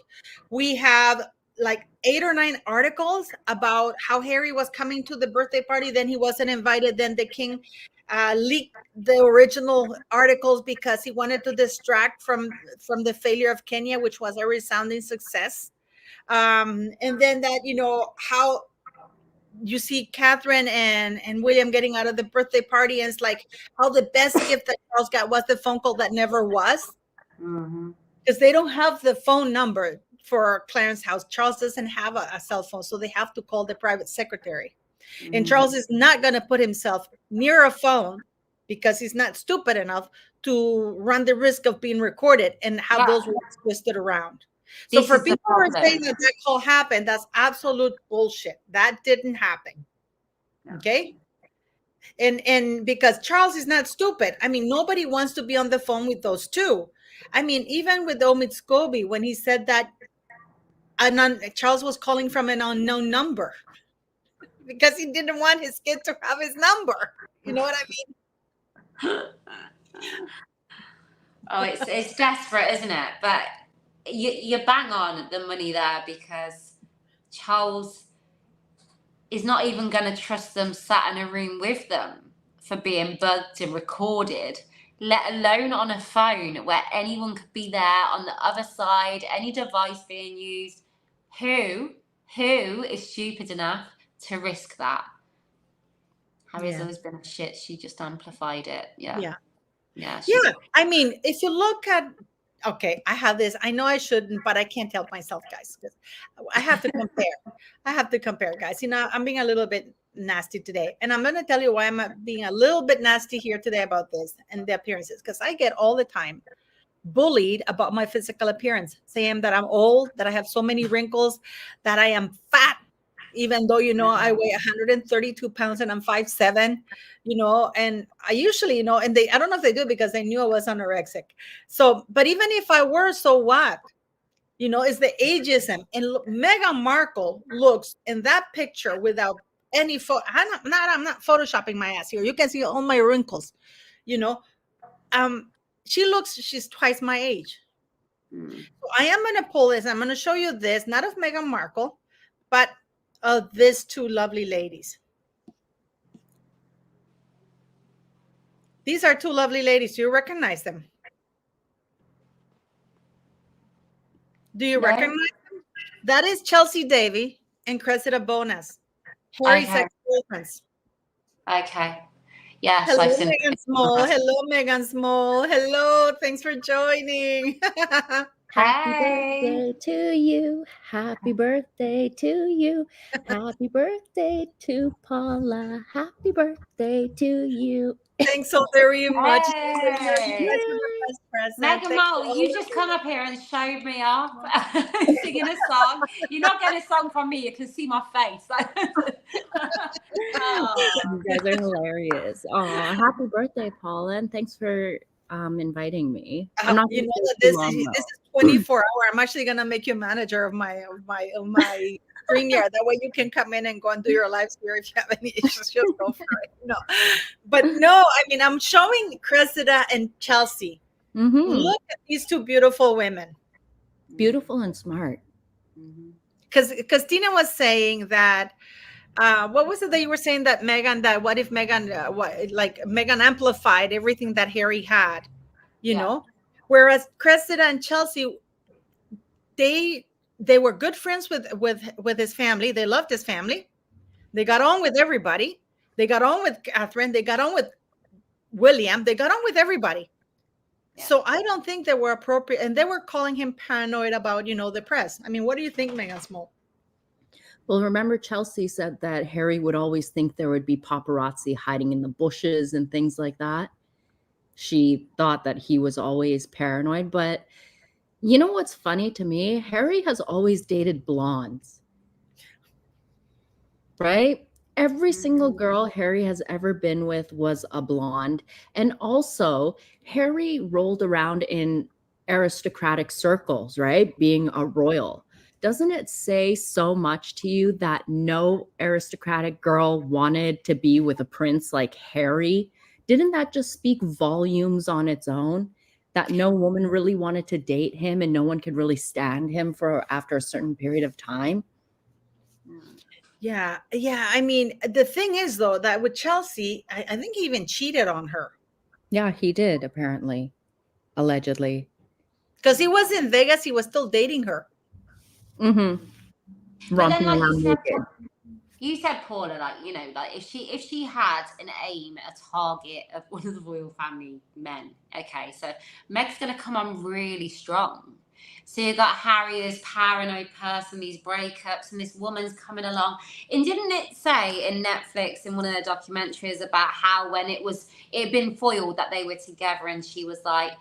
We have like 8 or 9 articles about how Harry was coming to the birthday party. Then he wasn't invited. Then the king leaked the original articles because he wanted to distract from the failure of Kenya, which was a resounding success. And then that, you know, how you see Catherine and William getting out of the birthday party, and it's like how the best gift that Charles got was the phone call that never was, because they don't have the phone number for Clarence House. Charles doesn't have a cell phone, so they have to call the private secretary. And Charles is not going to put himself near a phone because he's not stupid enough to run the risk of being recorded and have those words twisted around. So for people who are saying that call happened, that's absolute bullshit. That didn't happen. Okay. And because Charles is not stupid. I mean, nobody wants to be on the phone with those two. I mean, even with Omid Scobie, when he said that Charles was calling from an unknown number because he didn't want his kid to have his number. You know what I mean? Oh, it's desperate, isn't it? But you bang on the money there, because Charles is not even going to trust them sat in a room with them for being bugged and recorded, let alone on a phone where anyone could be there on the other side, any device being used. Who is stupid enough to risk that? Harry's always been a shit. She just amplified it. Yeah. I mean, if you look at, okay, I have this. I know I shouldn't, but I can't help myself, guys. I have to compare. Guys. You know, I'm being a little bit nasty today, and I'm going to tell you why I'm being a little bit nasty here today about this and the appearances, because I get all the time bullied about my physical appearance, saying that I'm old, that I have so many wrinkles, that I am fat, even though, you know, I weigh 132 pounds and I'm 5'7", you know, and I usually, you know, and I don't know if they do because they knew I was anorexic. So, but even if I were, so what? You know, it's the ageism. And Meghan Markle looks in that picture without any photo. I'm not photoshopping my ass here. You can see all my wrinkles, you know. She's twice my age. So I am going to pull this. I'm going to show you this, not of Meghan Markle, but of these two lovely ladies. These are two lovely ladies. Do you recognize them? Do you recognize them? That is Chelsea Davy and Cressida Bonas. Harry's ex-girlfriends. Okay. Yes. Hello, Meghan Small. Hello, Meghan Small. Hello. Thanks for joining. Happy birthday to you. Happy birthday to you. Happy birthday to Paula. Happy birthday to you. Thanks so very much. Hey. Meghan Markle, you just come up here and showed me off singing a song. You're not getting a song from me. You can see my face. You guys are hilarious. Oh, happy birthday, Paula, and thanks for inviting me. I'm not, you know that this is 24 hour. I'm actually gonna make you manager of my StreamYard. That way you can come in and go and do your lives here. If you have any issues, just go for it. No, but no, I mean, I'm showing Cressida and Chelsea. Look at these two beautiful women. Beautiful and smart. Because Tina was saying that what was it that you were saying that Meghan, that what if Meghan Meghan amplified everything that Harry had, you know, whereas Cressida and Chelsea, they were good friends with his family. They loved his family. They got on with everybody. They got on with Catherine. They got on with William. They got on with everybody. Yeah. So I don't think they were appropriate, and they were calling him paranoid about, you know, the press. I mean, what do you think, Meghan Small? Well, remember Chelsea said that Harry would always think there would be paparazzi hiding in the bushes and things like that. She thought that he was always paranoid, but you know what's funny to me? Harry has always dated blondes, right? Every single girl Harry has ever been with was a blonde. And also, Harry rolled around in aristocratic circles, right? Being a royal. Doesn't it say so much to you that no aristocratic girl wanted to be with a prince like Harry? Didn't that just speak volumes on its own? That no woman really wanted to date him and no one could really stand him for after a certain period of time? Yeah. I mean, the thing is, though, that with Chelsea, I think he even cheated on her. Yeah, he did, apparently. Allegedly. Because he was in Vegas, he was still dating her. Romping around naked. You said, Paula, like, you know, like if she had an aim, a target of one of the royal family men, okay, so Meg's gonna come on really strong. So you got Harry, this paranoid person, these breakups, and this woman's coming along. And didn't it say in Netflix in one of the documentaries about how when it had been foiled that they were together, and she was like,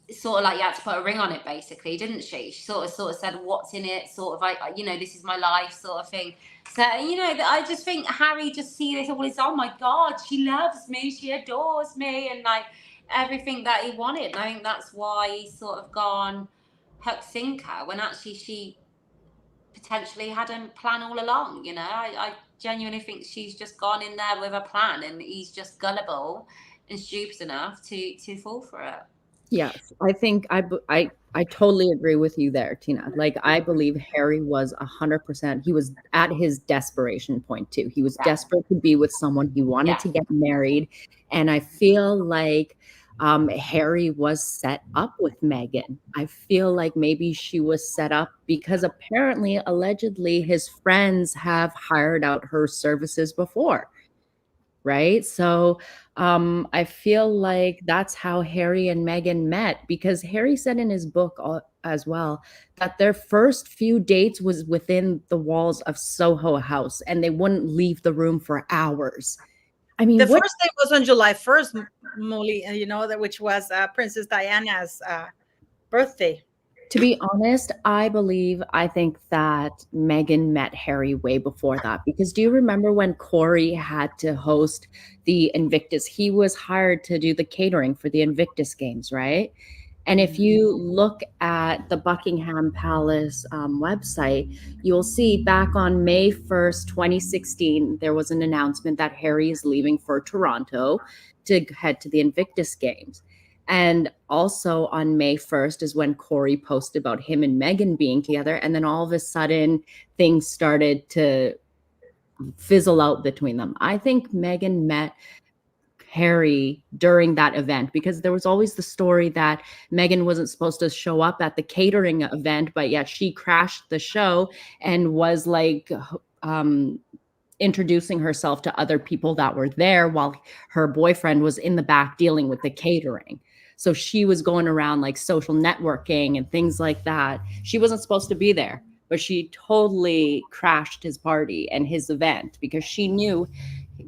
sort of like, you had to put a ring on it, basically, didn't she? She sort of said, what's in it, sort of like, you know, this is my life, sort of thing. So, you know, I just think Harry just see this all, is, oh my God, she loves me, she adores me, and like everything that he wanted. And I think that's why he's sort of gone hook sinker, when actually she potentially had a plan all along, you know. I genuinely think she's just gone in there with a plan, and he's just gullible and stupid enough to fall for it. Yes, I think I totally agree with you there, Tina. Like, I believe Harry was 100%. He was at his desperation point too. He was desperate to be with someone. He wanted to get married, and I feel like Harry was set up with Meghan. I feel like maybe she was set up because apparently, allegedly, his friends have hired out her services before. Right. So I feel like that's how Harry and Meghan met, because Harry said in his book as well that their first few dates was within the walls of Soho House and they wouldn't leave the room for hours. I mean, the first date was on July 1st, Molly, you know, which was Princess Diana's birthday. To be honest, I think that Meghan met Harry way before that, because do you remember when Corey had to host the Invictus? He was hired to do the catering for the Invictus Games, right? And if you look at the Buckingham Palace website, you'll see back on May 1st, 2016, there was an announcement that Harry is leaving for Toronto to head to the Invictus Games. And also on May 1st is when Corey posted about him and Meghan being together. And then all of a sudden, things started to fizzle out between them. I think Meghan met Harry during that event, because there was always the story that Meghan wasn't supposed to show up at the catering event, but yet she crashed the show and was like introducing herself to other people that were there while her boyfriend was in the back dealing with the catering. So she was going around like social networking and things like that. She wasn't supposed to be there, but she totally crashed his party and his event because she knew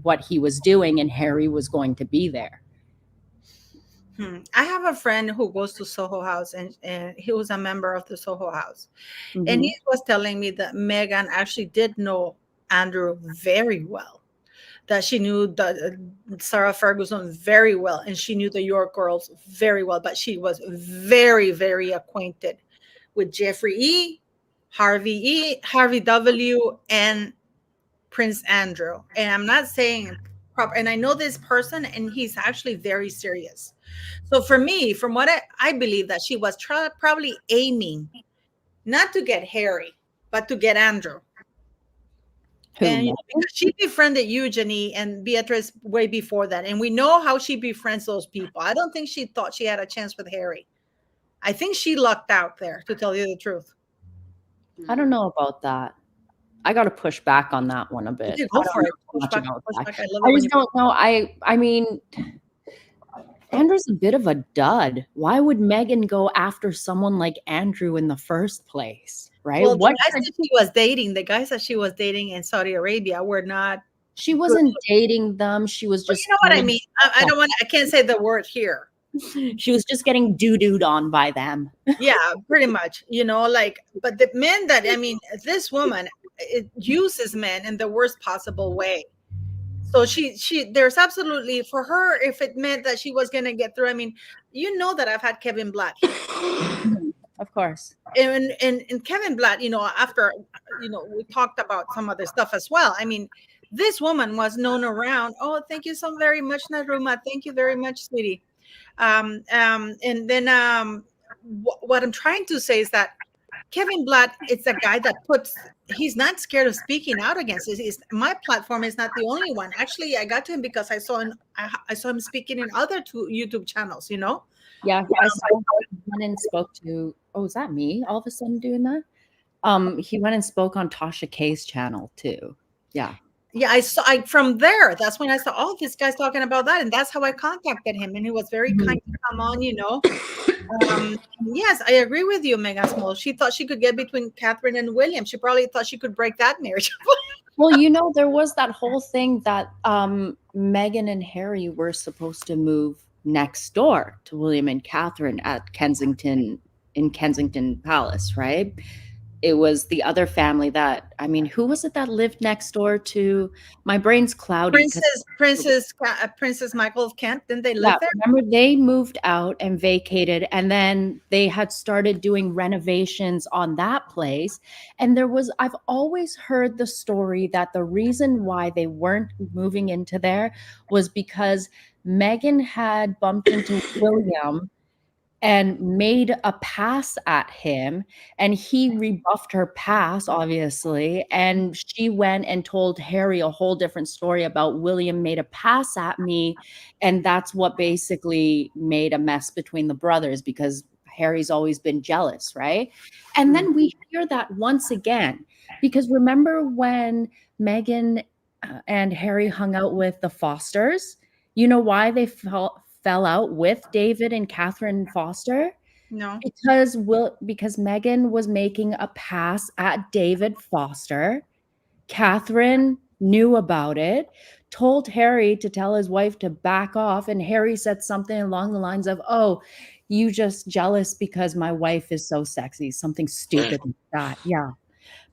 what he was doing and Harry was going to be there. I have a friend who goes to Soho House, and he was a member of the Soho House. And he was telling me that Meghan actually did know Andrew very well, that she knew Sarah Ferguson very well, and she knew the York girls very well, but she was very, very acquainted with Jeffrey E., Harvey W., and Prince Andrew. And I'm not saying proper, and I know this person, and he's actually very serious. So for me, from what I believe that she was probably aiming not to get Harry, but to get Andrew. Who And knows? because she befriended Eugenie and Beatrice way before that. And we know how she befriends those people. I don't think she thought she had a chance with Harry. I think she lucked out there, to tell you the truth. I don't know about that. I got to push back on that one a bit. Okay, go I don't for know it. so much about Push that. back. I love I it when just you don't know. I mean, Andrew's a bit of a dud. Why would Meghan go after someone like Andrew in the first place? Right? Well, the What guys that she was dating, the guys that she was dating in Saudi Arabia were not. she wasn't dating them. She was But just you know what I mean? I don't want. I can't say the word here. she was just getting doo-dooed on by them. Yeah, pretty much. Like, but the men that I mean, this woman it uses men in the worst possible way. So there's absolutely for her, if it meant that she was gonna get through. I mean, that I've had Kevin Blatt here. Of course. And Kevin Blatt, after we talked about some other stuff as well. I mean, this woman was known around. Oh, thank you so very much, Naruma. Thank you very much, sweetie. And then what I'm trying to say is that Kevin Blatt is a guy that he's not scared of speaking out against it. My platform is not the only one. Actually, I got to him because I saw him speaking in other two YouTube channels, Yeah, I saw him went and spoke to. Oh, is that me? All of a sudden doing that? He went and spoke on Tasha K's channel too. Yeah. Yeah, from there. That's when I saw, oh, this guy's talking about that, and that's how I contacted him, and he was very kind to come on. Yes, I agree with you, Megan Small. She thought she could get between Catherine and William. She probably thought she could break that marriage. Well, there was that whole thing that Meghan and Harry were supposed to move next door to William and Catherine at Kensington Palace, right? It was the other family that, I mean, who was it that lived next door to? My brain's cloudy. Princess Michael of Kent. Didn't they live there? Remember, they moved out and vacated, and then they had started doing renovations on that place. And I've always heard the story that the reason why they weren't moving into there was because Meghan had bumped into William and made a pass at him, and he rebuffed her pass, obviously, and she went and told Harry a whole different story about William made a pass at me, and that's what basically made a mess between the brothers because Harry's always been jealous, right? And then we hear that once again, because remember when Meghan and Harry hung out with the Fosters? You know why they fell out with David and Catherine Foster? No. Because Meghan was making a pass at David Foster. Catherine knew about it, told Harry to tell his wife to back off, and Harry said something along the lines of, "Oh, you just jealous because my wife is so sexy," something stupid like that. Yeah.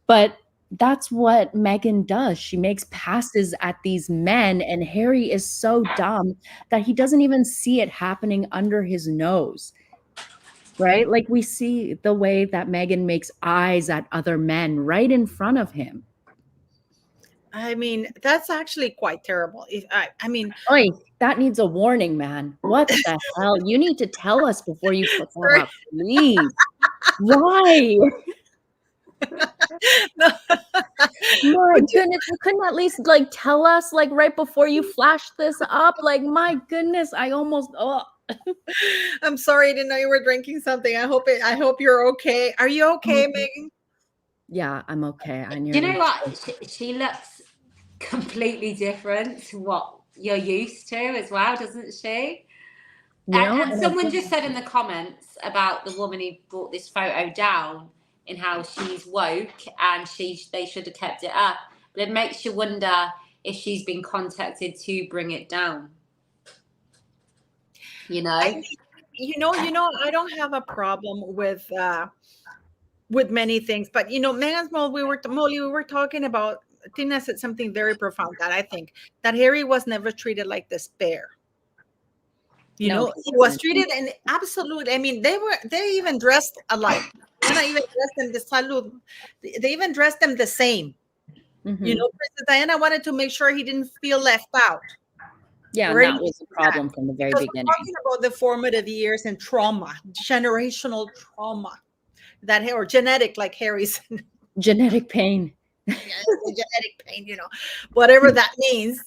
But that's what Meghan does. She makes passes at these men, and Harry is so dumb that he doesn't even see it happening under his nose. Right? Like we see the way that Meghan makes eyes at other men right in front of him. I mean, that's actually quite terrible. I mean, Oy, that needs a warning, man. What the hell? You need to tell us before you put that up, please. Why? no. My goodness, you couldn't at least tell us right before you flashed this up. My goodness, I almost I'm sorry, I didn't know you were drinking something. I hope you're okay. Are you okay, Megan? Yeah, I'm okay. Do you know what? She looks completely different to what you're used to as well, doesn't she? And someone just said in the comments about the woman who brought this photo down and how she's woke and they should have kept it up. But it makes you wonder if she's been contacted to bring it down. I don't have a problem with many things, but Megan's Molly, we were talking about. Tina said something very profound that I think that Harry was never treated like this bear. He was treated and absolutely. I mean, they even dressed alike. When I even dressed them the salud, they even dressed them the same. Princess Diana wanted to make sure he didn't feel left out. Yeah, and Where do that you was the see that? problem from the very Because we're beginning. talking about the formative years and trauma, generational trauma, or genetic, like Harry's. Genetic pain. Yeah, genetic pain, whatever that means.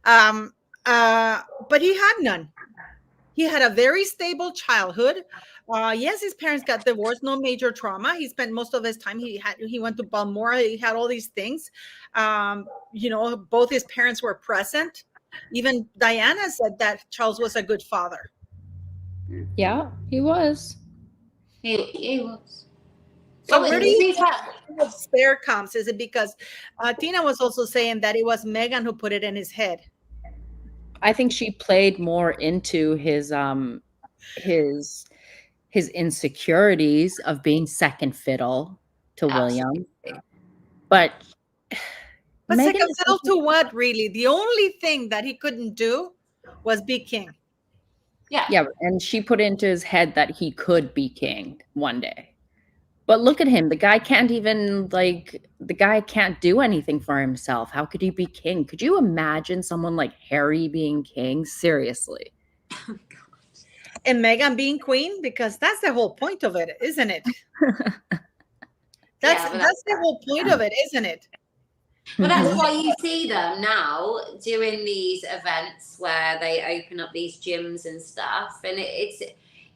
Um, but he had none. He had a very stable childhood. Yes, his parents got divorced, no major trauma. He spent most of his time. He went to Balmora. He had all these things. Both his parents were present. Even Diana said that Charles was a good father. Yeah, he was. He was. So Well, where do to you be think fair, the despair comes? Is it because Tina was also saying that it was Meghan who put it in his head? I think she played more into his insecurities of being second fiddle to William. absolutely. But But Meghan second is fiddle such a- to what, really? The only thing that he couldn't do was be king. yeah, and she put into his head that he could be king one day. But look at him. The guy can't do anything for himself. How could he be king? Could you imagine someone like Harry being king? Seriously. And Meghan being queen, because that's the whole point of it, isn't it? That's Yeah, but the whole point of it, isn't it? But that's Mhm. why you see them now doing these events where they open up these gyms and stuff, and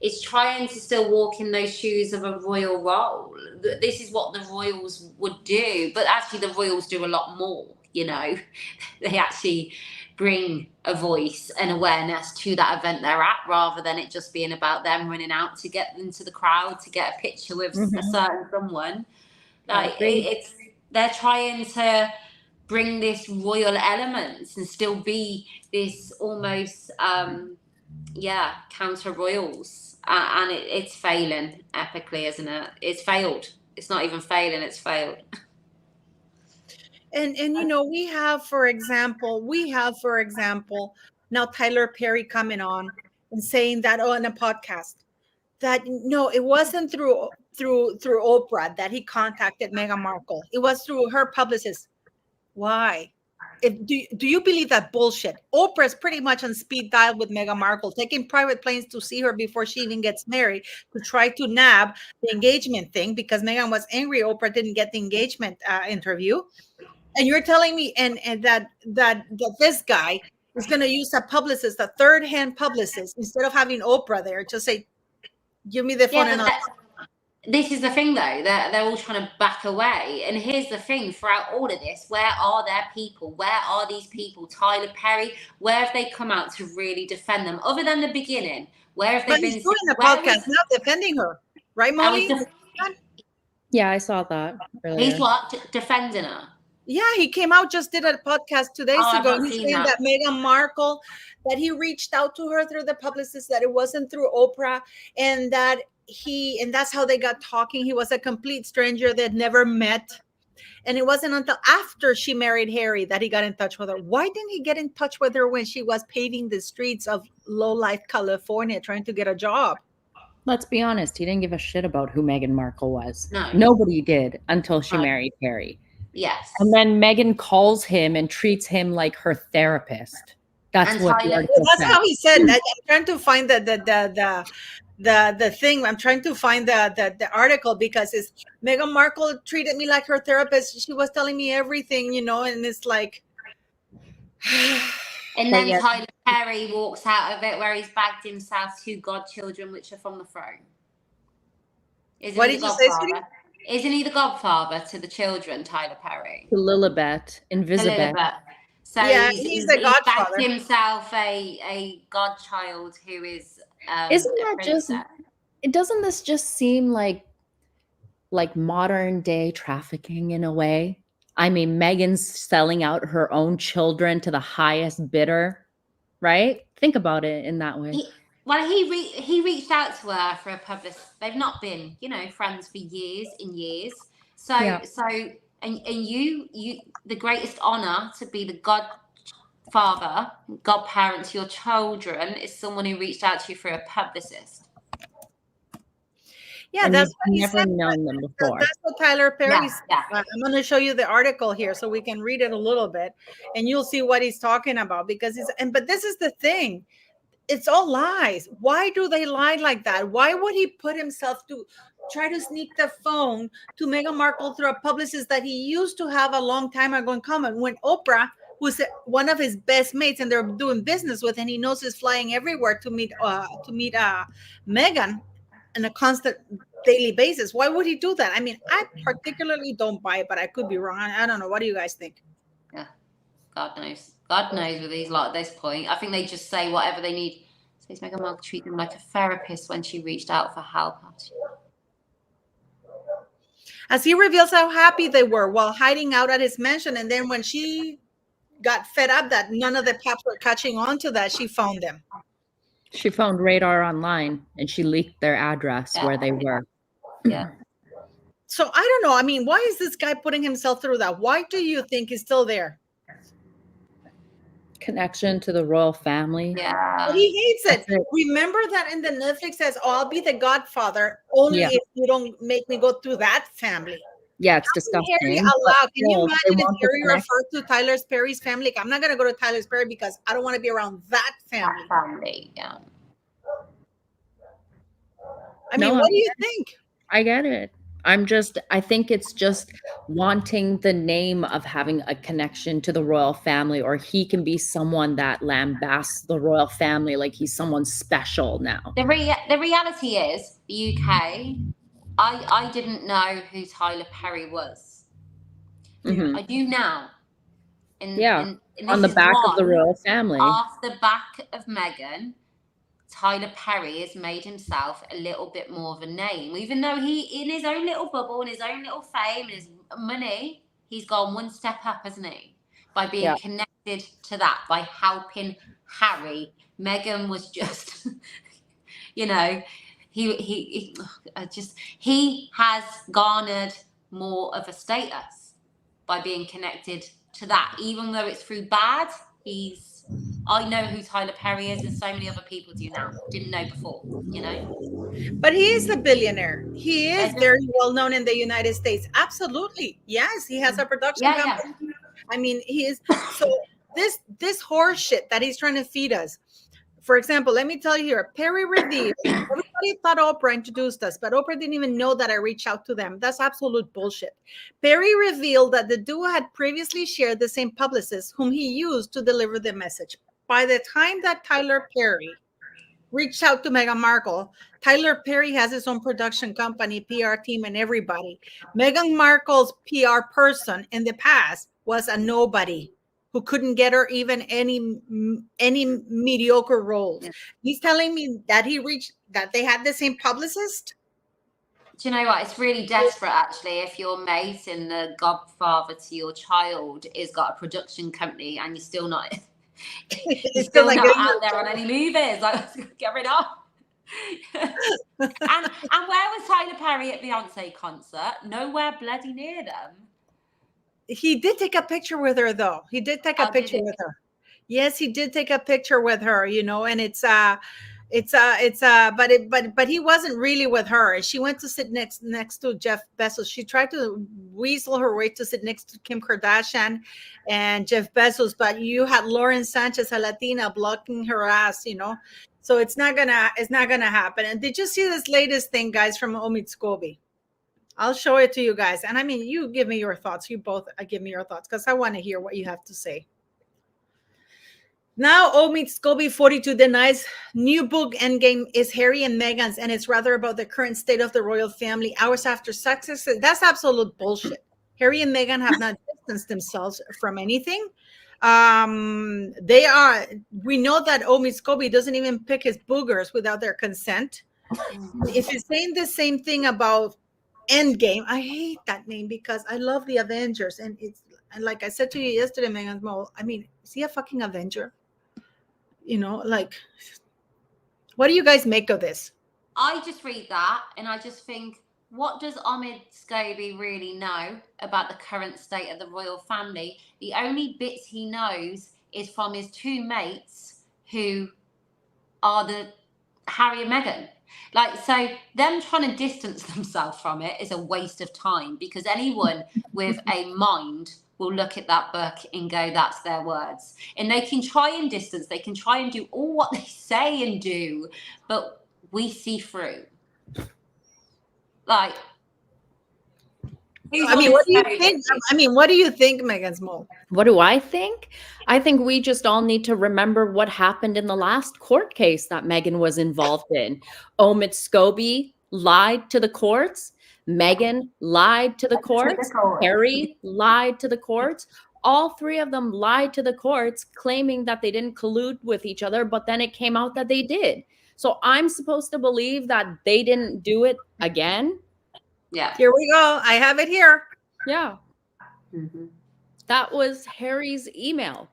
it's trying to still walk in those shoes of a royal role. This is what the royals would do, but actually the royals do a lot more. They actually bring a voice and awareness to that event they're at, rather than it just being about them running out to get into the crowd to get a picture with a certain someone. I Like agree. they're trying to bring this royal elements and still be this almost counter royals, and it's failing epically, isn't it? It's failed. It's not even failing, it's failed. And we have, for example, now Tyler Perry coming on and saying that in a podcast that no, it wasn't through Oprah that he contacted Meghan Markle. It was through her publicist. Why? Do you believe that bullshit? Oprah's pretty much on speed dial with Meghan Markle, taking private planes to see her before she even gets married to try to nab the engagement thing, because Meghan was angry Oprah didn't get the engagement interview. And you're telling me and that this guy is going to use a publicist, a third-hand publicist, instead of having Oprah there, just say, give me the phone and this is the thing, though. They're all trying to back away. And here's the thing: throughout all of this, where are their people? Where are these people? Tyler Perry. Where have they come out to really defend them? Other than the beginning, where have they But been? he's doing the podcast, not defending her, right, Molly? Yeah, I saw that earlier. He's what? Defending her. Yeah, he came out, just did a podcast 2 days I've ago. not He's seen saying that Meghan Markle, that he reached out to her through the publicist, that it wasn't through Oprah, and that that's how they got talking. He was a complete stranger they'd never met. And it wasn't until after she married Harry that he got in touch with her. Why didn't he get in touch with her when she was paving the streets of low-life California trying to get a job? Let's be honest, he didn't give a shit about who Meghan Markle was. No. Nobody did until she married Harry. Yes. And then Meghan calls him and treats him like her therapist. That's what the article That's said. how he said that. I'm trying to find the thing. I'm trying to find the article, because it's Meghan Markle treated me like her therapist. She was telling me everything, and it's like. And then Tyler Perry walks out of it where he's bagged himself 2 godchildren, which are from the throne. What did you say, Sweetie? Isn't he the godfather to the children, Tyler Perry? To Lilibet, Invisibet. So yeah, he's the godfather. He's backed himself a godchild who is Isn't that just? Doesn't this just seem like modern day trafficking in a way? I mean, Meghan's selling out her own children to the highest bidder, right? Think about it in that way. He reached out to her for a publicist. They've not been, friends for years and years. So and you the greatest honor to be the godfather, godparent to your children is someone who reached out to you for a publicist. Yeah, and that's you've what he never said. known them before. That's what Tyler Perry said. Yeah. I'm going to show you the article here so we can read it a little bit, and you'll see what he's talking about. Because but this is the thing. It's all lies. Why do they lie like that? Why would he put himself to try to sneak the phone to Meghan Markle through a publicist that he used to have a long time ago in common, when Oprah was one of his best mates and they're doing business with, and he knows he's flying everywhere to meet Meghan on a constant daily basis? Why would he do that? I mean, I particularly don't buy it, but I could be wrong. I don't know. What do you guys think? Yeah, God knows. God knows with these lot at this point. I think they just say whatever they need. Says Meghan Markle treat them like a therapist when she reached out for help. As he reveals how happy they were while hiding out at his mansion, and then when she got fed up that none of the cops were catching on to that, she phoned them. She phoned Radar online and she leaked their address where they were. Yeah. So I don't know. I mean, why is this guy putting himself through that? Why do you think he's still there? Connection to the royal family. Yeah. But he hates it. That's it. Remember that in the Netflix says, "Oh, I'll be the godfather only if you don't make me go through that family." Yeah, it's How can disgusting. Harry but allow? Can you still, they imagine if want the Harry connection. referred to Tyler Perry's family? Like, I'm not going to go to Tyler Perry because I don't want to be around that family. That family, yeah. I mean, what do you think? I get it. I think it's just wanting the name of having a connection to the royal family, or he can be someone that lambasts the royal family like he's someone special now. The reality is, the UK, I didn't know who Tyler Perry was. Mhm. I do now. And on the back of the royal family. Off the back of Meghan, Tyler Perry has made himself a little bit more of a name, even though he, in his own little bubble, in his own little fame, his money, he's gone one step up, hasn't he? By being connected to that, by helping Harry. Meghan was just, you know, he has garnered more of a status by being connected to that, even though it's through bad. I know who Tyler Perry is, and so many other people do now. Didn't know before, you know. But he is a billionaire. He is very well known in the United States. Absolutely, yes. He has a production company. Yeah. I mean, he is. So this horse shit that he's trying to feed us. For example, let me tell you here, Perry revealed, everybody thought Oprah introduced us, but Oprah didn't even know that I reached out to them. That's absolute bullshit. Perry revealed that the duo had previously shared the same publicist whom he used to deliver the message. By the time that Tyler Perry reached out to Meghan Markle, Tyler Perry has his own production company, PR team, and everybody. Meghan Markle's PR person in the past was a nobody who couldn't get her even any mediocre roles. Yeah. He's telling me that that they had the same publicist. Do you know what? It's really desperate, actually, if your mate and the godfather to your child has got a production company and you're still not, you're still not out there on any movies. Like, get rid of. and where was Tyler Perry at Beyonce concert? Nowhere bloody near them. He did take a picture with her, though. He did take a picture with her. Yes, he did take a picture with her, you know, and but he wasn't really with her. She went to sit next to Jeff Bezos. She tried to weasel her way to sit next to Kim Kardashian and Jeff Bezos, but you had Lauren Sanchez, a Latina, blocking her ass, you know. So it's not gonna happen. And did you see this latest thing, guys, from Omid Scobie? I'll show it to you guys. And I mean, you give me your thoughts. You both give me your thoughts because I want to hear what you have to say. Now, Omid Scobie, 42, denies new book Endgame is Harry and Meghan's, and it's rather about the current state of the royal family hours after success. That's absolute bullshit. Harry and Meghan have not distanced themselves from anything. We know that Omid Scobie doesn't even pick his boogers without their consent. If he's saying the same thing about Endgame, I hate that name because I love the Avengers, and like I said to you yesterday, Megan's Mole. I mean, is he a fucking Avenger? You know, like, what do you guys make of this? I just read that and I just think, what does Omid Scobie really know about the current state of the royal family? The only bits he knows is from his two mates who are the Harry and Meghan. Like, so them trying to distance themselves from it is a waste of time, because anyone with a mind will look at that book and go, that's their words. And they can try and distance, they can try and do all what they say and do, but we see through. Like, I mean, what do you think? I mean, what do you think, Meghan Markle? What do I think? I think we just all need to remember what happened in the last court case that Meghan was involved in. Omid Scobie lied to the courts. Meghan lied to the courts. Harry lied to the courts. All three of them lied to the courts, claiming that they didn't collude with each other, but then it came out that they did. So I'm supposed to believe that they didn't do it again? Yeah. Here we go. I have it here. Yeah. Mm-hmm. That was Harry's email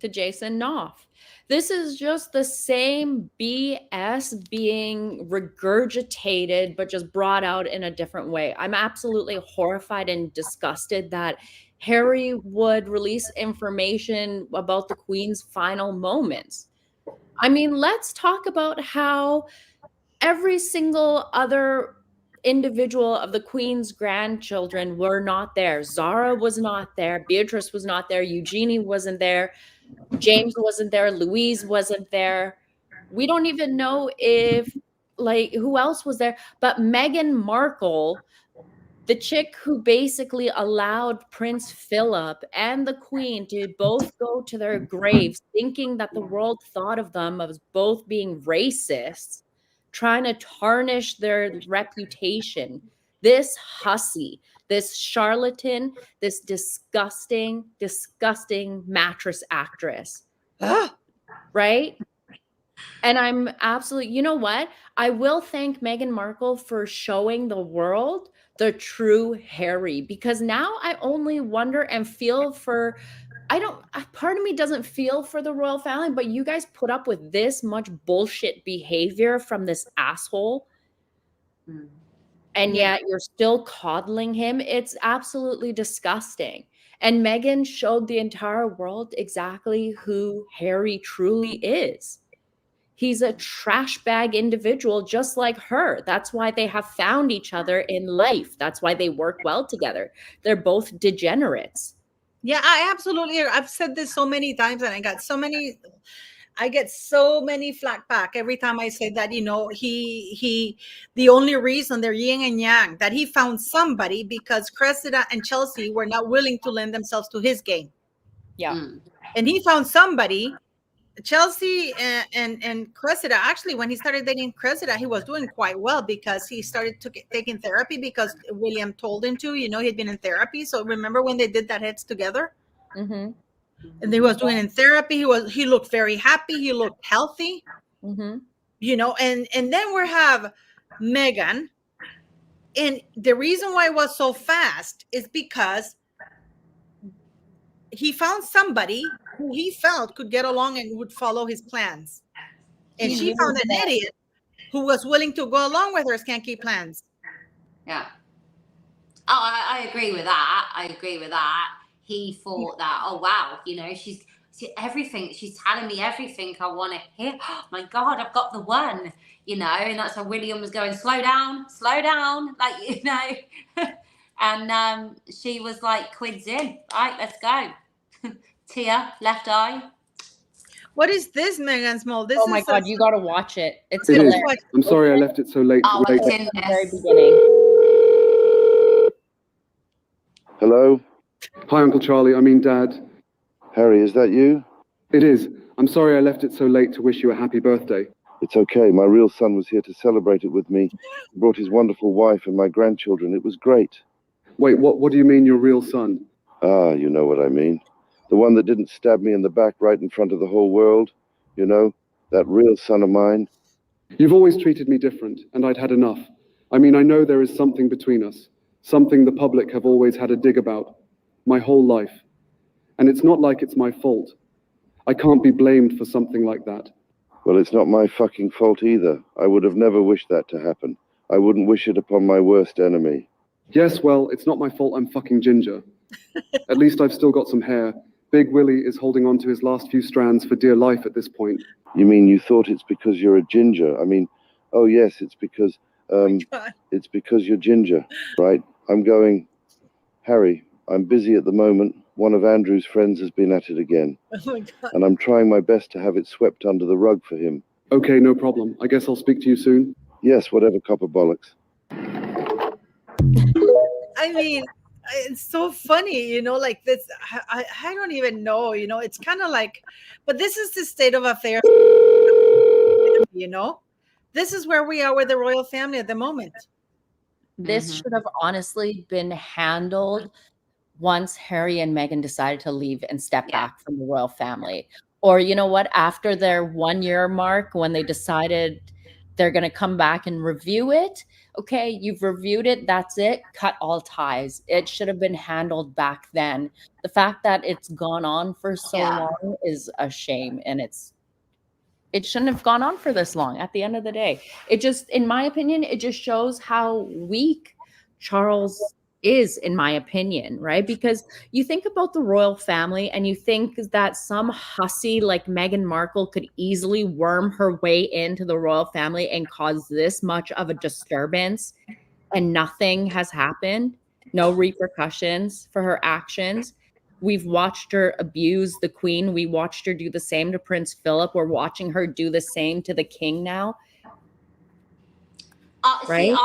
to Jason Knopf. This is just the same BS being regurgitated, but just brought out in a different way. I'm absolutely horrified and disgusted that Harry would release information about the Queen's final moments. I mean, let's talk about how every single other individual of the Queen's grandchildren were not there. Zara was not there. Beatrice was not there. Eugenie wasn't there. James wasn't there. Louise wasn't there. We don't even know if, like, who else was there. But Meghan Markle, the chick who basically allowed Prince Philip and the Queen to both go to their graves, thinking that the world thought of them as both being racists, trying to tarnish their reputation. This hussy, this charlatan, this disgusting, disgusting mattress actress. Right? And I'm absolutely, you know what? I will thank Meghan Markle for showing the world the true Harry, because now I only wonder and feel for, part of me doesn't feel for the royal family, but you guys put up with this much bullshit behavior from this asshole. And yet you're still coddling him. It's absolutely disgusting. And Meghan showed the entire world exactly who Harry truly is. He's a trash bag individual just like her. That's why they have found each other in life. That's why they work well together. They're both degenerates. Yeah, I absolutely. I've said this so many times, and I get so many flack back every time I say that, you know, the only reason they're yin and yang, that he found somebody because Cressida and Chelsea were not willing to lend themselves to his game. Yeah. And he found somebody. Chelsea and Cressida, actually, when he started dating Cressida, he was doing quite well because he started taking therapy because William told him to. You know, he'd been in therapy. So remember when they did that Heads Together? Mm-hmm. And he was doing in therapy. He looked very happy. He looked healthy. Mm-hmm. You know, and then we have Meghan. And the reason why it was so fast is because he found somebody who he felt could get along and would follow his plans. And she found an idiot who was willing to go along with her skanky plans. Yeah. Oh, I agree with that. I agree with that. He thought that, oh, wow, you know, she's everything. She's telling me everything I want to hear. Oh, my God, I've got the one, you know. And that's why William was going, slow down, like, you know. And she was like, quids in. Right, let's go. Tia, left eye. What is this, Meghan Markle? Oh my God, you got to watch it. It's It is. hilarious. I'm sorry I left it so late. Oh, late. it's in The very this. beginning. Hello? Hi, Uncle Charlie. I mean, Dad. Harry, is that you? It is. I'm sorry I left it so late to wish you a happy birthday. It's okay. My real son was here to celebrate it with me. He brought his wonderful wife and my grandchildren. It was great. Wait, what do you mean your real son? Ah, you know what I mean. The one that didn't stab me in the back right in front of the whole world. You know, that real son of mine. You've always treated me different, and I'd had enough. I mean, I know there is something between us. Something the public have always had a dig about. My whole life. And it's not like it's my fault. I can't be blamed for something like that. Well, it's not my fucking fault either. I would have never wished that to happen. I wouldn't wish it upon my worst enemy. Yes, well, it's not my fault I'm fucking ginger. At least I've still got some hair. Big Willie is holding on to his last few strands for dear life at this point. You mean you thought it's because you're a ginger? I mean, Oh yes, it's because Oh my you're ginger, right? I'm going, Harry, I'm busy at the moment. One of Andrew's friends has been at it again, God. Oh my God. and I'm trying my best to have it swept under the rug for him. Okay, no problem. I guess I'll speak to you soon. Yes, whatever, copper bollocks. I mean, it's so funny, you know, like this. I don't even know, you know, it's kind of like, but this is the state of affairs, you know, this is where we are with the royal family at the moment. This should have honestly been handled once Harry and Meghan decided to leave and step back from the royal family. Or, you know what, after their 1 year mark, when they decided they're going to come back and review it. Okay, you've reviewed it. That's it. Cut all ties. It should have been handled back then. The fact that it's gone on for so long is a shame. And it shouldn't have gone on for this long at the end of the day. It just, in my opinion, it just shows how weak Charles is, in my opinion, right? Because you think about the royal family and you think that some hussy like Meghan Markle could easily worm her way into the royal family and cause this much of a disturbance, and nothing has happened, no repercussions for her actions. We've watched her abuse the queen. We watched her do the same to Prince Philip. We're watching her do the same to the king now. See,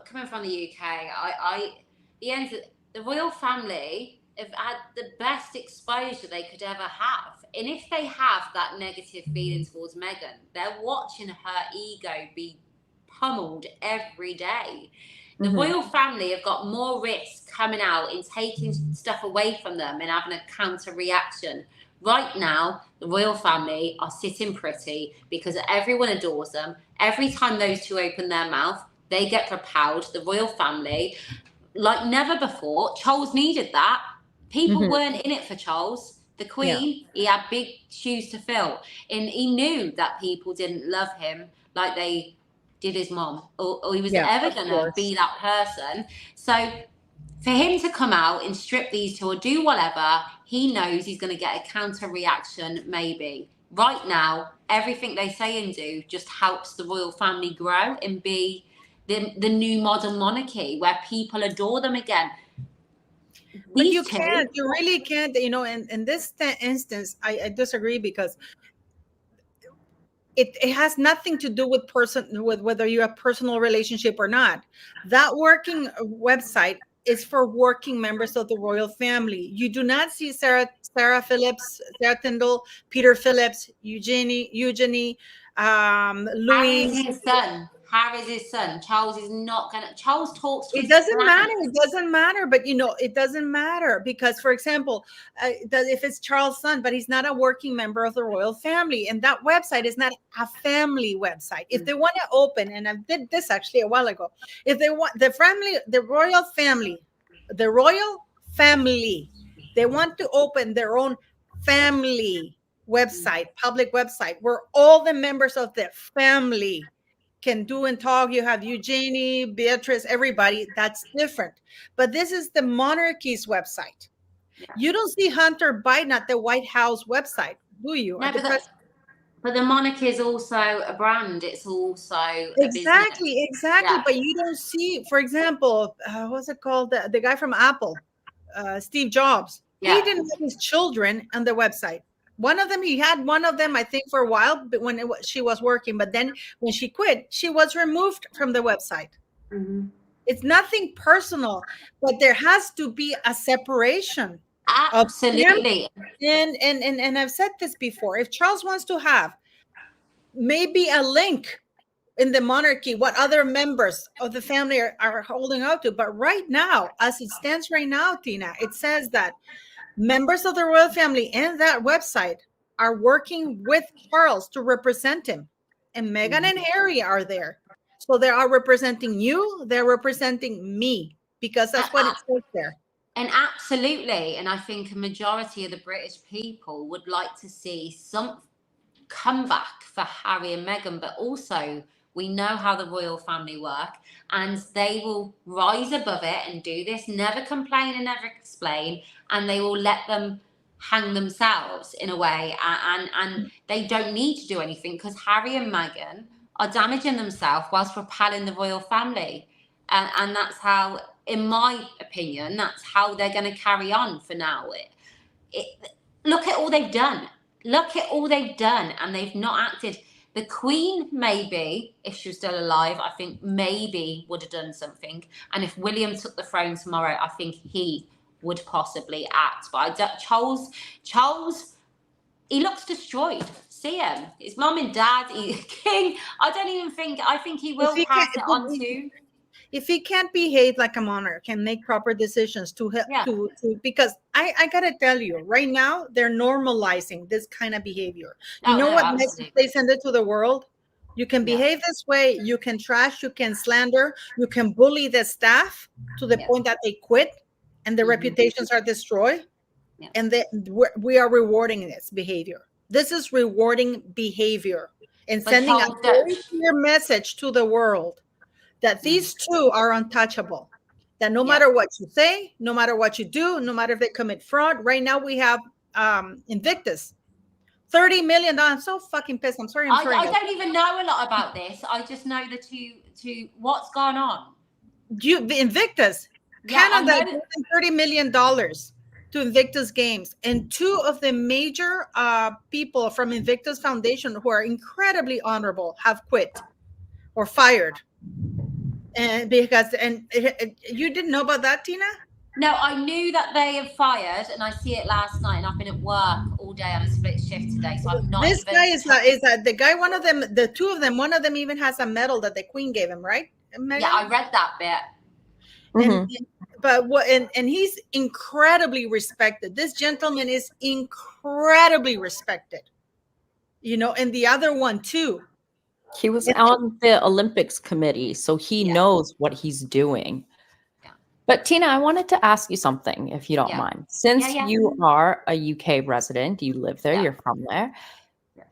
coming from the UK, the royal family have had the best exposure they could ever have. And if they have that negative feeling towards Meghan, they're watching her ego be pummeled every day. The royal family have got more risk coming out in taking stuff away from them and having a counter reaction. Right now, the royal family are sitting pretty because everyone adores them. Every time those two open their mouth, they get propelled. The royal family, like never before. Charles needed that. People weren't in it for Charles. The Queen, he had big shoes to fill. And he knew that people didn't love him like they did his mom, or he was ever going to be that person. So for him to come out and strip these two or do whatever, he knows he's going to get a counter reaction, maybe. Right now, everything they say and do just helps the royal family grow and be the new modern monarchy where people adore them again. But you can't, you really can't, you know, in this instance, I disagree, because it has nothing to do with whether you have personal relationship or not. That working website is for working members of the royal family. You do not see Sarah Phillips, Sarah Tyndall, Peter Phillips, Eugenie, Louis. Harry's his son. Harry's his son. Charles is not gonna. Charles talks to It doesn't matter. It doesn't matter. But, you know, it doesn't matter because, for example, if it's Charles' son, but he's not a working member of the royal family, and that website is not a family website. If they want to open, and I did this actually a while ago, if they want the royal family, they want to open their own family website, public website, where all the members of the family can do and talk. You have Eugenie, Beatrice, everybody. That's different. But this is the monarchy's website. You don't see Hunter Biden at the White House website, do you? No, but the monarchy is also a brand. It's also exactly. Yeah. But you don't see, for example, what's it called? The guy from Apple, Steve Jobs. Yeah. He didn't have his children on the website. He had one of them, I think, for a while, but when she was working. But then when she quit, she was removed from the website. It's nothing personal, but there has to be a separation. Absolutely. And I've said this before. If Charles wants to have maybe a link in the monarchy, what other members of the family are holding out to, but right now, as it stands right now, Tina, it says that members of the royal family and that website are working with Charles to represent him. And Meghan and Harry are there. So they are representing you. They're representing me, because that's what it says there. And absolutely. And I think a majority of the British people would like to see some comeback for Harry and Meghan, but also we know how the royal family work, and they will rise above it and do this, never complain and never explain, and they will let them hang themselves in a way, and they don't need to do anything, because Harry and Meghan are damaging themselves whilst repelling the royal family. And that's how, in my opinion, that's how they're going to carry on for now. Look at all they've done. Look at all they've done, and they've not acted. The Queen, maybe, if she was still alive, I think maybe would have done something. And if William took the throne tomorrow, I think he would possibly act. But Charles, he looks destroyed. See him. His mum and dad, king. I think he will pass it on to. If he can't behave like a monarch, can make proper decisions to help, Yeah. to because I gotta tell you, right now they're normalizing this kind of behavior. You know what message they send it to the world? You can behave this way, you can trash, you can slander, you can bully the staff to the point that they quit and their reputations are destroyed. Yeah. And we are rewarding this behavior. This is rewarding behavior and sending a very clear message to the world that these two are untouchable, that no matter what you say, no matter what you do, no matter if they commit fraud. Right now we have Invictus, $30 million. I'm so fucking pissed. I'm sorry. I don't even know a lot about this. I just know the two what's gone on. Invictus, Canada gave $30 million to Invictus Games, and two of the major people from Invictus Foundation who are incredibly honorable have quit or fired. And because you didn't know about that, Tina? No, I knew that they have fired, and I see it last night, and I've been at work all day on a split shift today, so I'm not. This guy is the guy. One of them, the two of them, one of them even has a medal that the Queen gave him, right? Meghan? Yeah, I read that bit. And he's incredibly respected. This gentleman is incredibly respected. You know, and the other one too. He was on the Olympics committee, so he knows what he's doing. Yeah. But Tina, I wanted to ask you something, if you don't mind. Since you are a UK resident, you live there, you're from there,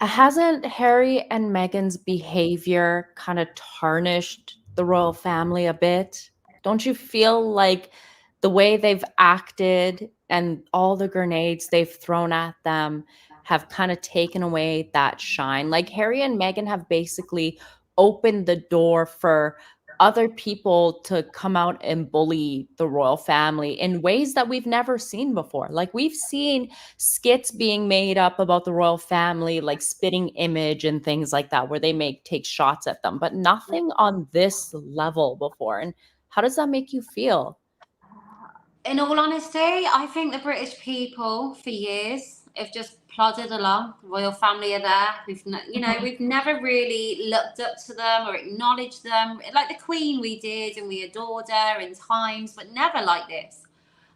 hasn't Harry and Meghan's behavior kind of tarnished the royal family a bit? Don't you feel like the way they've acted and all the grenades they've thrown at them have kind of taken away that shine? Like Harry and Meghan have basically opened the door for other people to come out and bully the royal family in ways that we've never seen before. Like we've seen skits being made up about the royal family, like Spitting Image and things like that, where they take shots at them, but nothing on this level before. And how does that make you feel? In all honesty, I think the British people for years have just plodded along. The royal family are there. We've never really looked up to them or acknowledged them. Like the Queen we did, and we adored her in times, but never like this.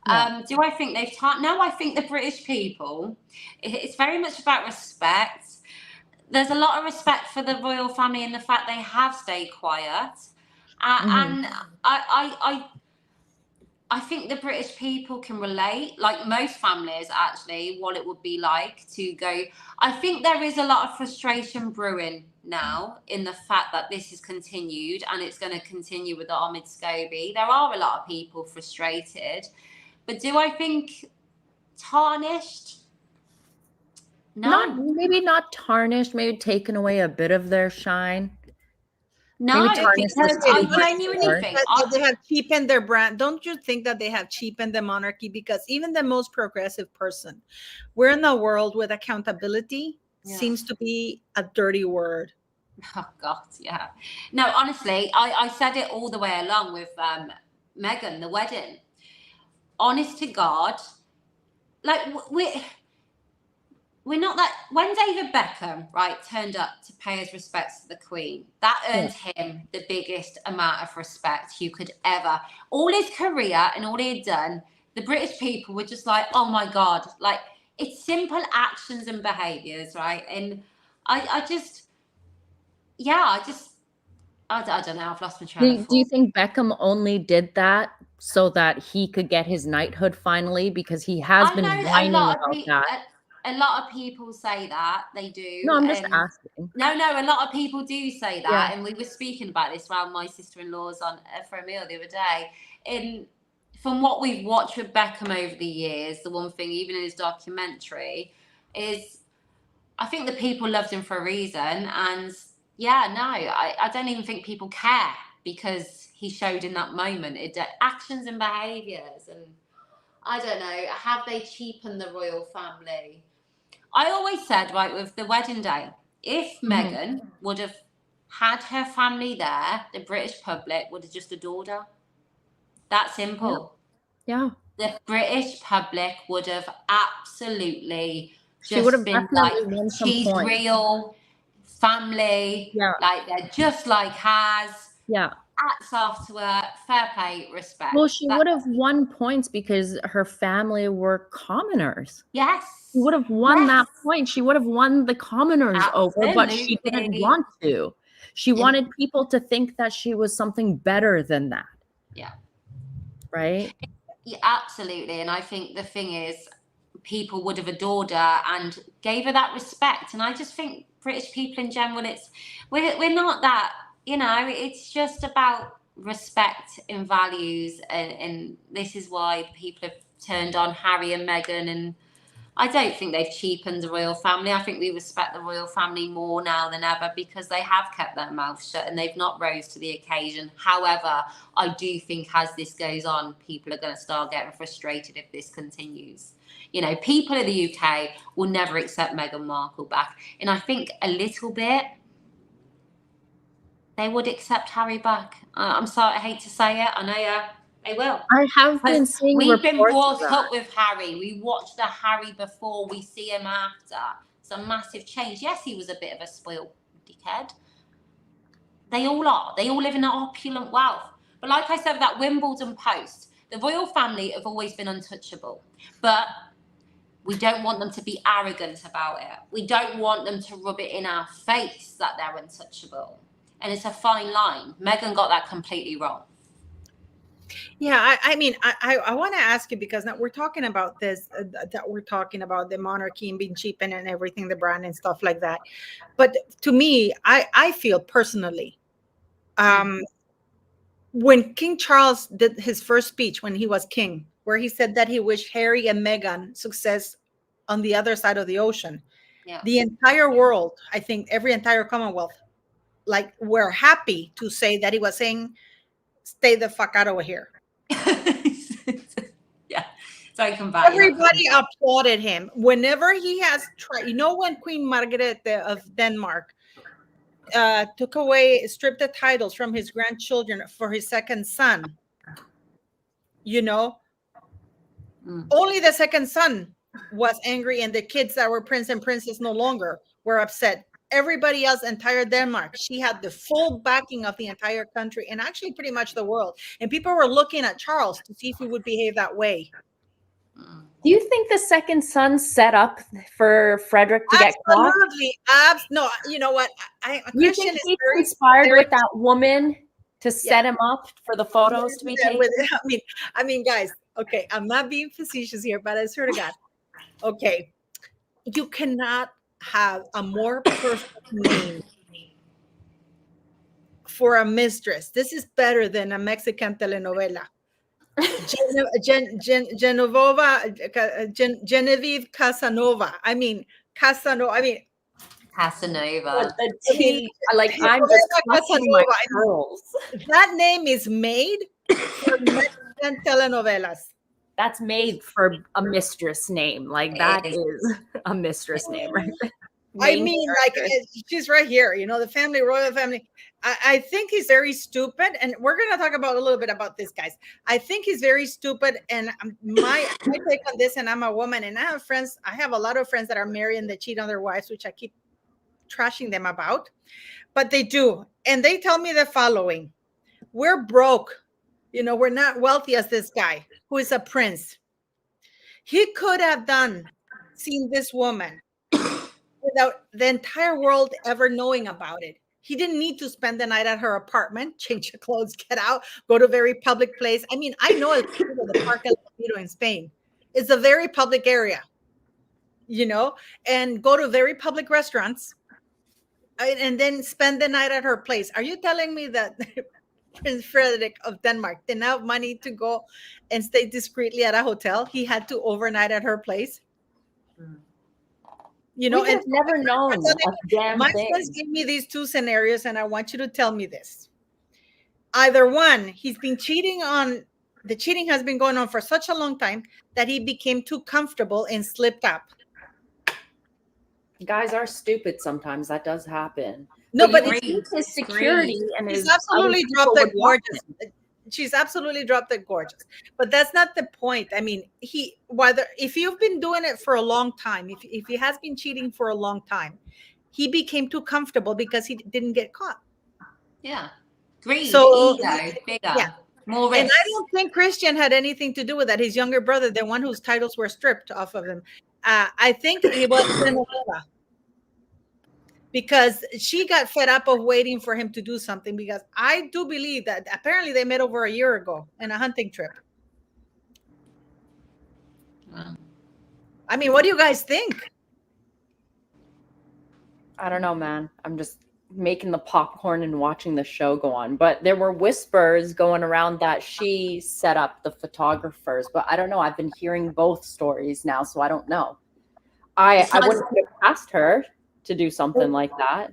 Yeah. Do I think they've No, I think the British people, it's very much about respect. There's a lot of respect for the royal family and the fact they have stayed quiet. And I think the British people can relate, like most families actually, what it would be like to go. I think there is a lot of frustration brewing now in the fact that this has continued and it's going to continue with the Ahmed Scobie. There are a lot of people frustrated, but do I think tarnished? No. Maybe not tarnished, maybe taken away a bit of their shine. No, because I genuinely think they have cheapened their brand. Don't you think that they have cheapened the monarchy? Because even the most progressive person, we're in a world with accountability seems to be a dirty word. Oh God, yeah. No, honestly, I said it all the way along with Meghan, the wedding. Honest to God, like we're not that. When David Beckham, turned up to pay his respects to the Queen, that earned him the biggest amount of respect you could ever. All his career and all he had done, the British people were just like, oh my God, like it's simple actions and behaviours, right? And I don't know. I've lost my train of thought. Do you think Beckham only did that so that he could get his knighthood finally? Because he has been whining about that. A lot of people say that, they do. No, I'm just asking. No, a lot of people do say that. And we were speaking about this while my sister-in-law's on for a meal the other day. And from what we've watched with Beckham over the years, the one thing, even in his documentary, is I think the people loved him for a reason. And Yeah, no, I don't even think people care because he showed in that moment actions and behaviours, and I don't know, have they cheapened the royal family? I always said, right, with the wedding day, if Meghan would have had her family there, the British public would have just adored her. That simple. Yeah. The British public would have absolutely She would just have been definitely like, won some she's points. real family, Yeah. like they're just like us. Yeah. Hats off to her, fair play, respect. Well, she would have won points because her family were commoners. Yes. She would have won that point. She would have won the commoners over, but she didn't Absolutely. want to. She wanted people to think that she was something better than that. Yeah. Right? Yeah, absolutely. And I think the thing is, people would have adored her and gave her that respect. And I just think British people in general, we're not that, you know, it's just about respect and values, and this is why people have turned on Harry and Meghan, and I don't think they've cheapened the royal family. I think we respect the royal family more now than ever because they have kept their mouths shut and they've not rose to the occasion. However, I do think as this goes on, people are going to start getting frustrated if this continues. You know, people in the UK will never accept Meghan Markle back. And I think a little bit, they would accept Harry back. I'm sorry, I hate to say it. I know they will. I have been seeing we've been reports brought up with Harry. We watched the Harry before, we see him after. It's a massive change. Yes, he was a bit of a spoiled dickhead. They all are. They all live in an opulent wealth. But like I said, that Wimbledon post, the royal family have always been untouchable. But we don't want them to be arrogant about it. We don't want them to rub it in our face that they're untouchable. And it's a fine line. Meghan got that completely wrong. Yeah, I mean, I want to ask you, because now we're talking about this, that we're talking about the monarchy and being cheapened and everything, the brand and stuff like that. But to me, I feel personally, when King Charles did his first speech when he was king, where he said that he wished Harry and Meghan success on the other side of the ocean, the entire world, I think every entire Commonwealth, like, we're happy to say that he was saying, stay the fuck out over here. Yeah, so I come back. Everybody applauded him whenever he has tried. You know, when Queen Margaret of Denmark stripped the titles from his grandchildren for his second son, you know, only the second son was angry, and the kids that were prince and princess no longer were upset. Everybody else, entire Denmark, she had the full backing of the entire country and actually pretty much the world. And people were looking at Charles to see if he would behave that way. Do you think the second son set up for Frederick to get caught? Absolutely. No, you know what? You think he conspired with that woman to set him up for the photos to be taken? I mean, guys, okay, I'm not being facetious here, but I swear to God, okay, you cannot have a more perfect name for a mistress. This is better than a Mexican telenovela. Genevieve Casanova. I mean, Casanova. Casanova. The T, like, I'm just clutching my pearls. That name is made for Mexican telenovelas. That's made for a mistress name. Like, that is a mistress name, right? I mean, like, she's right here, you know, the family, royal family. I think he's very stupid, and we're going to talk about a little bit about this, guys. I think he's very stupid, and my take on this, and I'm a woman, and I have a lot of friends that are married and they cheat on their wives, which I keep trashing them about, but they do. And they tell me the following: we're broke. You know, we're not wealthy as this guy who is a prince. He could have seen this woman without the entire world ever knowing about it. He didn't need to spend the night at her apartment, change your clothes, get out, go to a very public place. I mean, I know the Parque El Retiro in Spain. It's a very public area, you know, and go to very public restaurants and then spend the night at her place. Are you telling me that Prince Frederick of Denmark didn't have money to go and stay discreetly at a hotel? He had to overnight at her place. You know, We have never known a damn my thing. friends gave me these two scenarios, and I want you to tell me this. Either one, he's been cheating on, the cheating has been going on for such a long time that he became too comfortable and slipped up. Guys are stupid sometimes. That does happen. No, but you it's, think his It's security greed. and she's his absolutely other dropped people it would watch gorgeous. him. She's absolutely dropped it gorgeous. But that's not the point. I mean, whether if you've been doing it for a long time, if he has been cheating for a long time, he became too comfortable because he didn't get caught. Yeah. Greed, So ego, bigger, yeah. more And risk. I don't think Christian had anything to do with that. His younger brother, the one whose titles were stripped off of him. I think it was Paula, because she got fed up of waiting for him to do something, because I do believe that apparently they met over a year ago in a hunting trip. Wow. I mean, what do you guys think? I don't know, man. I'm just making the popcorn and watching the show go on. But there were whispers going around that she set up the photographers. But I don't know. I've been hearing both stories now, so I don't know. I wouldn't put it past her to do something like that.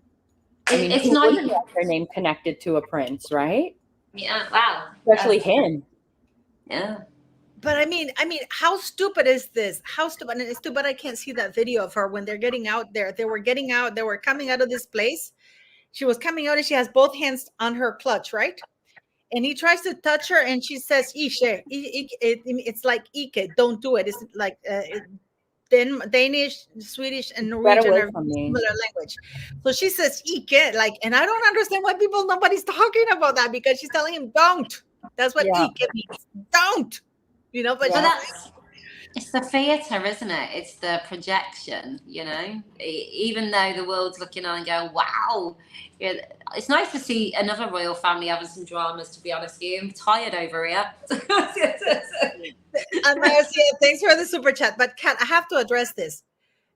I mean, It's who not wouldn't even. want their name connected to a prince, right? Yeah. Wow. Especially him. Yeah. But I mean, how stupid is this? How stupid? And it's too bad I can't see that video of her when they're getting out there. They were getting out. They were coming out of this place. She was coming out and she has both hands on her clutch, right? And he tries to touch her, and she says, "Ishe." It's like "Ike." Don't do it. It's like Danish, Swedish, and Norwegian away are from me. similar language. So she says "Ike," like, and I don't understand why nobody's talking about that, because she's telling him don't. That's what Yeah. "Ike" means. Don't. You know, but Yeah. It's the theatre, isn't it? It's the projection, you know? Even though the world's looking on and going, wow. Yeah, it's nice to see another royal family having some dramas, to be honest with you. I'm tired over here. Thanks for the super chat. But Kat, I have to address this.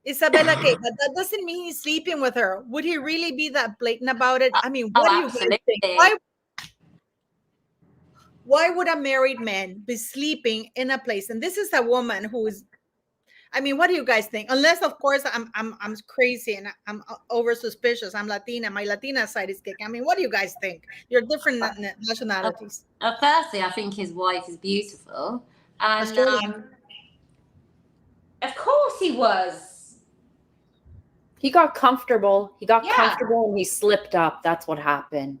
Isabella K, but that doesn't mean he's sleeping with her. Would he really be that blatant about it? I mean, what do you guys think? Why would a married man be sleeping in a place? And this is a woman who is, I mean, what do you guys think? Unless, of course, I'm crazy and I'm over suspicious. I'm Latina. My Latina side is kicking. I mean, what do you guys think? You're different nationalities. Firstly, I think his wife is beautiful. And of course he was. He got comfortable. He got comfortable and he slipped up. That's what happened.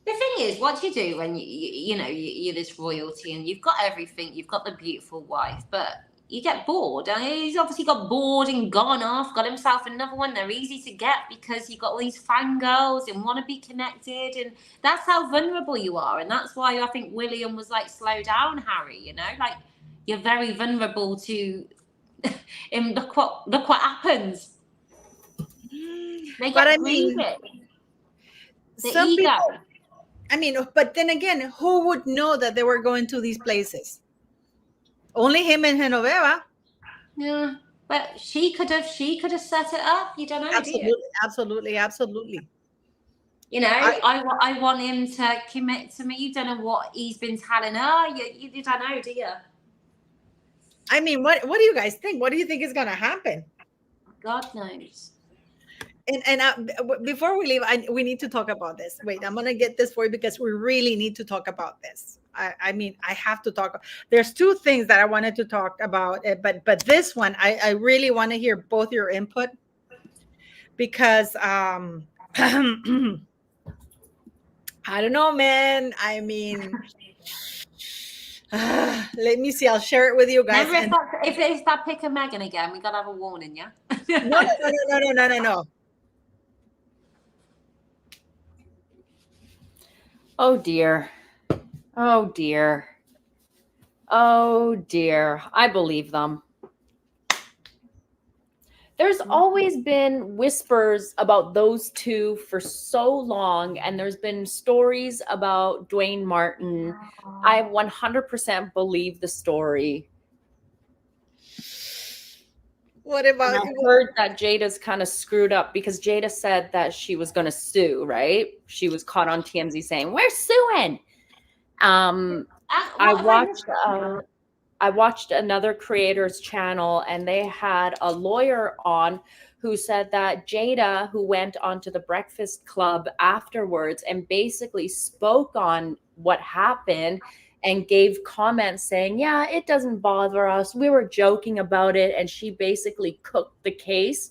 The thing is, what do you do when you're this royalty and you've got everything, you've got the beautiful wife, but you get bored. I mean, he's obviously got bored and gone off, got himself another one. They're easy to get because you've got all these fangirls and want to be connected, and that's how vulnerable you are. And that's why I think William was like, slow down, Harry, you know, like you're very vulnerable to him. Look what happens. They get greedy. The ego. People, I mean, but then again, who would know that they were going to these places? Only him and Genoveva. Yeah, but she could have set it up. You don't know. Absolutely. You know, I want him to commit to me. You don't know what he's been telling her. You don't know, do you? I mean, what do you guys think? What do you think is going to happen? God knows. And before we leave, we need to talk about this. Wait, I'm going to get this for you because we really need to talk about this. I mean, I have to talk. There's two things that I wanted to talk about, but this one, I really want to hear both your input, because I don't know, man. I mean, let me see. I'll share it with you guys. If it's that pick of Meghan again, we got to have a warning, yeah? No. Oh dear. I believe them. There's always been whispers about those two for so long, and there's been stories about Dwayne Martin. I 100% believe the story. What about? And I heard that Jada's kind of screwed up because Jada said that she was going to sue, right? She was caught on TMZ saying, "We're suing." I watched I watched another creator's channel, and they had a lawyer on who said that Jada, who went onto the Breakfast Club afterwards and basically spoke on what happened and gave comments saying, yeah, it doesn't bother us. We were joking about it. And she basically cooked the case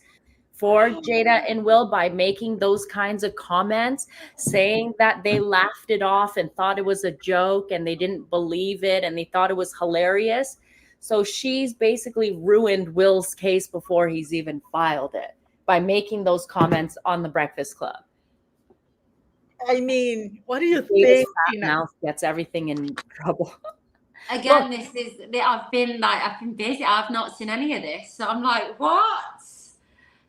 for Jada and Will by making those kinds of comments, saying that they laughed it off and thought it was a joke and they didn't believe it and they thought it was hilarious. So she's basically ruined Will's case before he's even filed it by making those comments on the Breakfast Club. I mean, what do you Jada's think? fat mouth gets everything in trouble. Again, I've been busy. I've not seen any of this. So I'm like, what?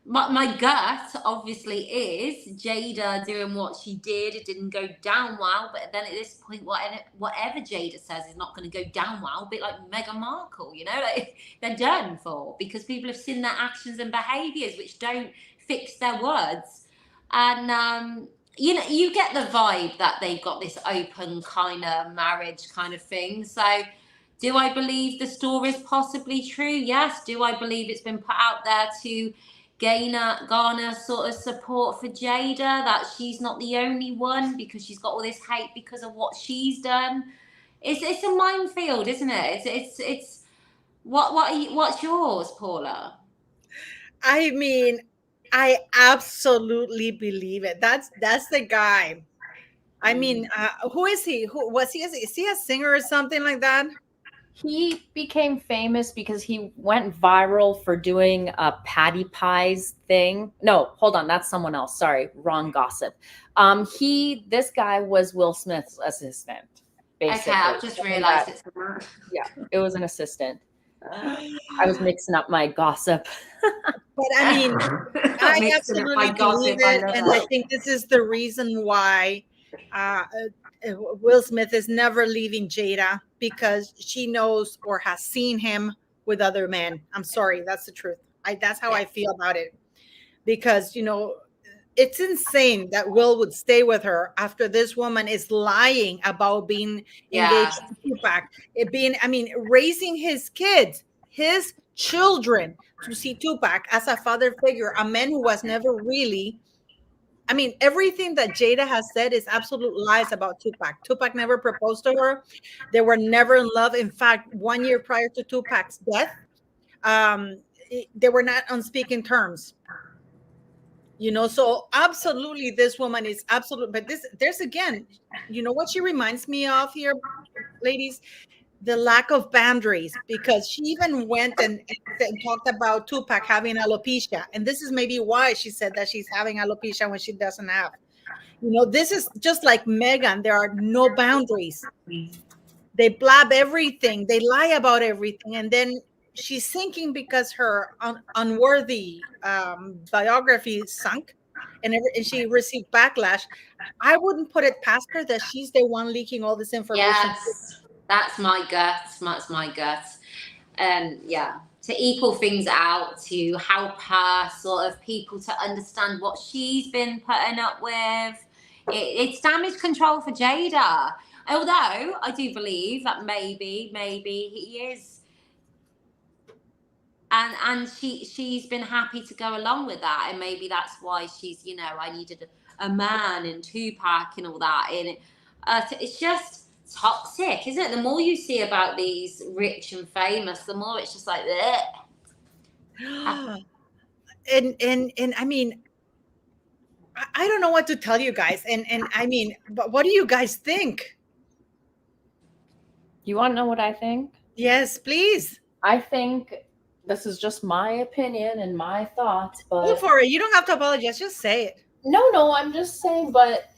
My gut obviously is Jada doing what she did. It didn't go down well, but then at this point, whatever Jada says is not going to go down well. A bit like Meghan Markle, you know, like they're done for because people have seen their actions and behaviours which don't fix their words. And you know, you get the vibe that they've got this open kind of marriage kind of thing. So, do I believe the story is possibly true? Yes. Do I believe it's been put out there to garner sort of support for Jada, that she's not the only one because she's got all this hate because of what she's done? It's a minefield, isn't it? It's what's yours, Paula? I mean, I absolutely believe it. That's the guy. I mean, who is he? Who was he? Is he a singer or something like that? He became famous because he went viral for doing a patty pies thing. No, hold on, that's someone else. Sorry, wrong gossip. This guy was Will Smith's assistant. Basically. Okay, I've just realised it's a yeah, it was an assistant. I was mixing up my gossip. But I mean, I absolutely believe it, and I think this is the reason why Will Smith is never leaving Jada, because she knows or has seen him with other men. I'm sorry, that's the truth. That's how I feel about it, because you know it's insane that Will would stay with her after this woman is lying about being engaged to Tupac. Raising his kids, his children, to see Tupac as a father figure, a man who was never really. I mean, everything that Jada has said is absolute lies about Tupac. Tupac never proposed to her. They were never in love. In fact, 1 year prior to Tupac's death, they were not on speaking terms. You know, so absolutely, this woman is absolute. But there's again, you know what she reminds me of here, ladies? The lack of boundaries, because she even went and talked about Tupac having alopecia. And this is maybe why she said that she's having alopecia when she doesn't have. You know, this is just like Meghan. There are no boundaries. They blab everything. They lie about everything. And then she's sinking because her unworthy biography sunk, and she received backlash. I wouldn't put it past her that she's the one leaking all this information. Yes. That's my guts. That's my guts. Yeah, to equal things out, to help her sort of people to understand what she's been putting up with. It's damage control for Jada. Although I do believe that maybe he is, and she's been happy to go along with that, and maybe that's why she's, you know, I needed a man and Tupac and all that. And it's just toxic, isn't it? The more you see about these rich and famous, the more it's just like that. And I mean, I don't know what to tell you guys. And I mean, but what do you guys think? You want to know what I think? Yes, please. I think this is just my opinion and my thoughts, but go for it. You don't have to apologize. Just say it. No, I'm just saying. But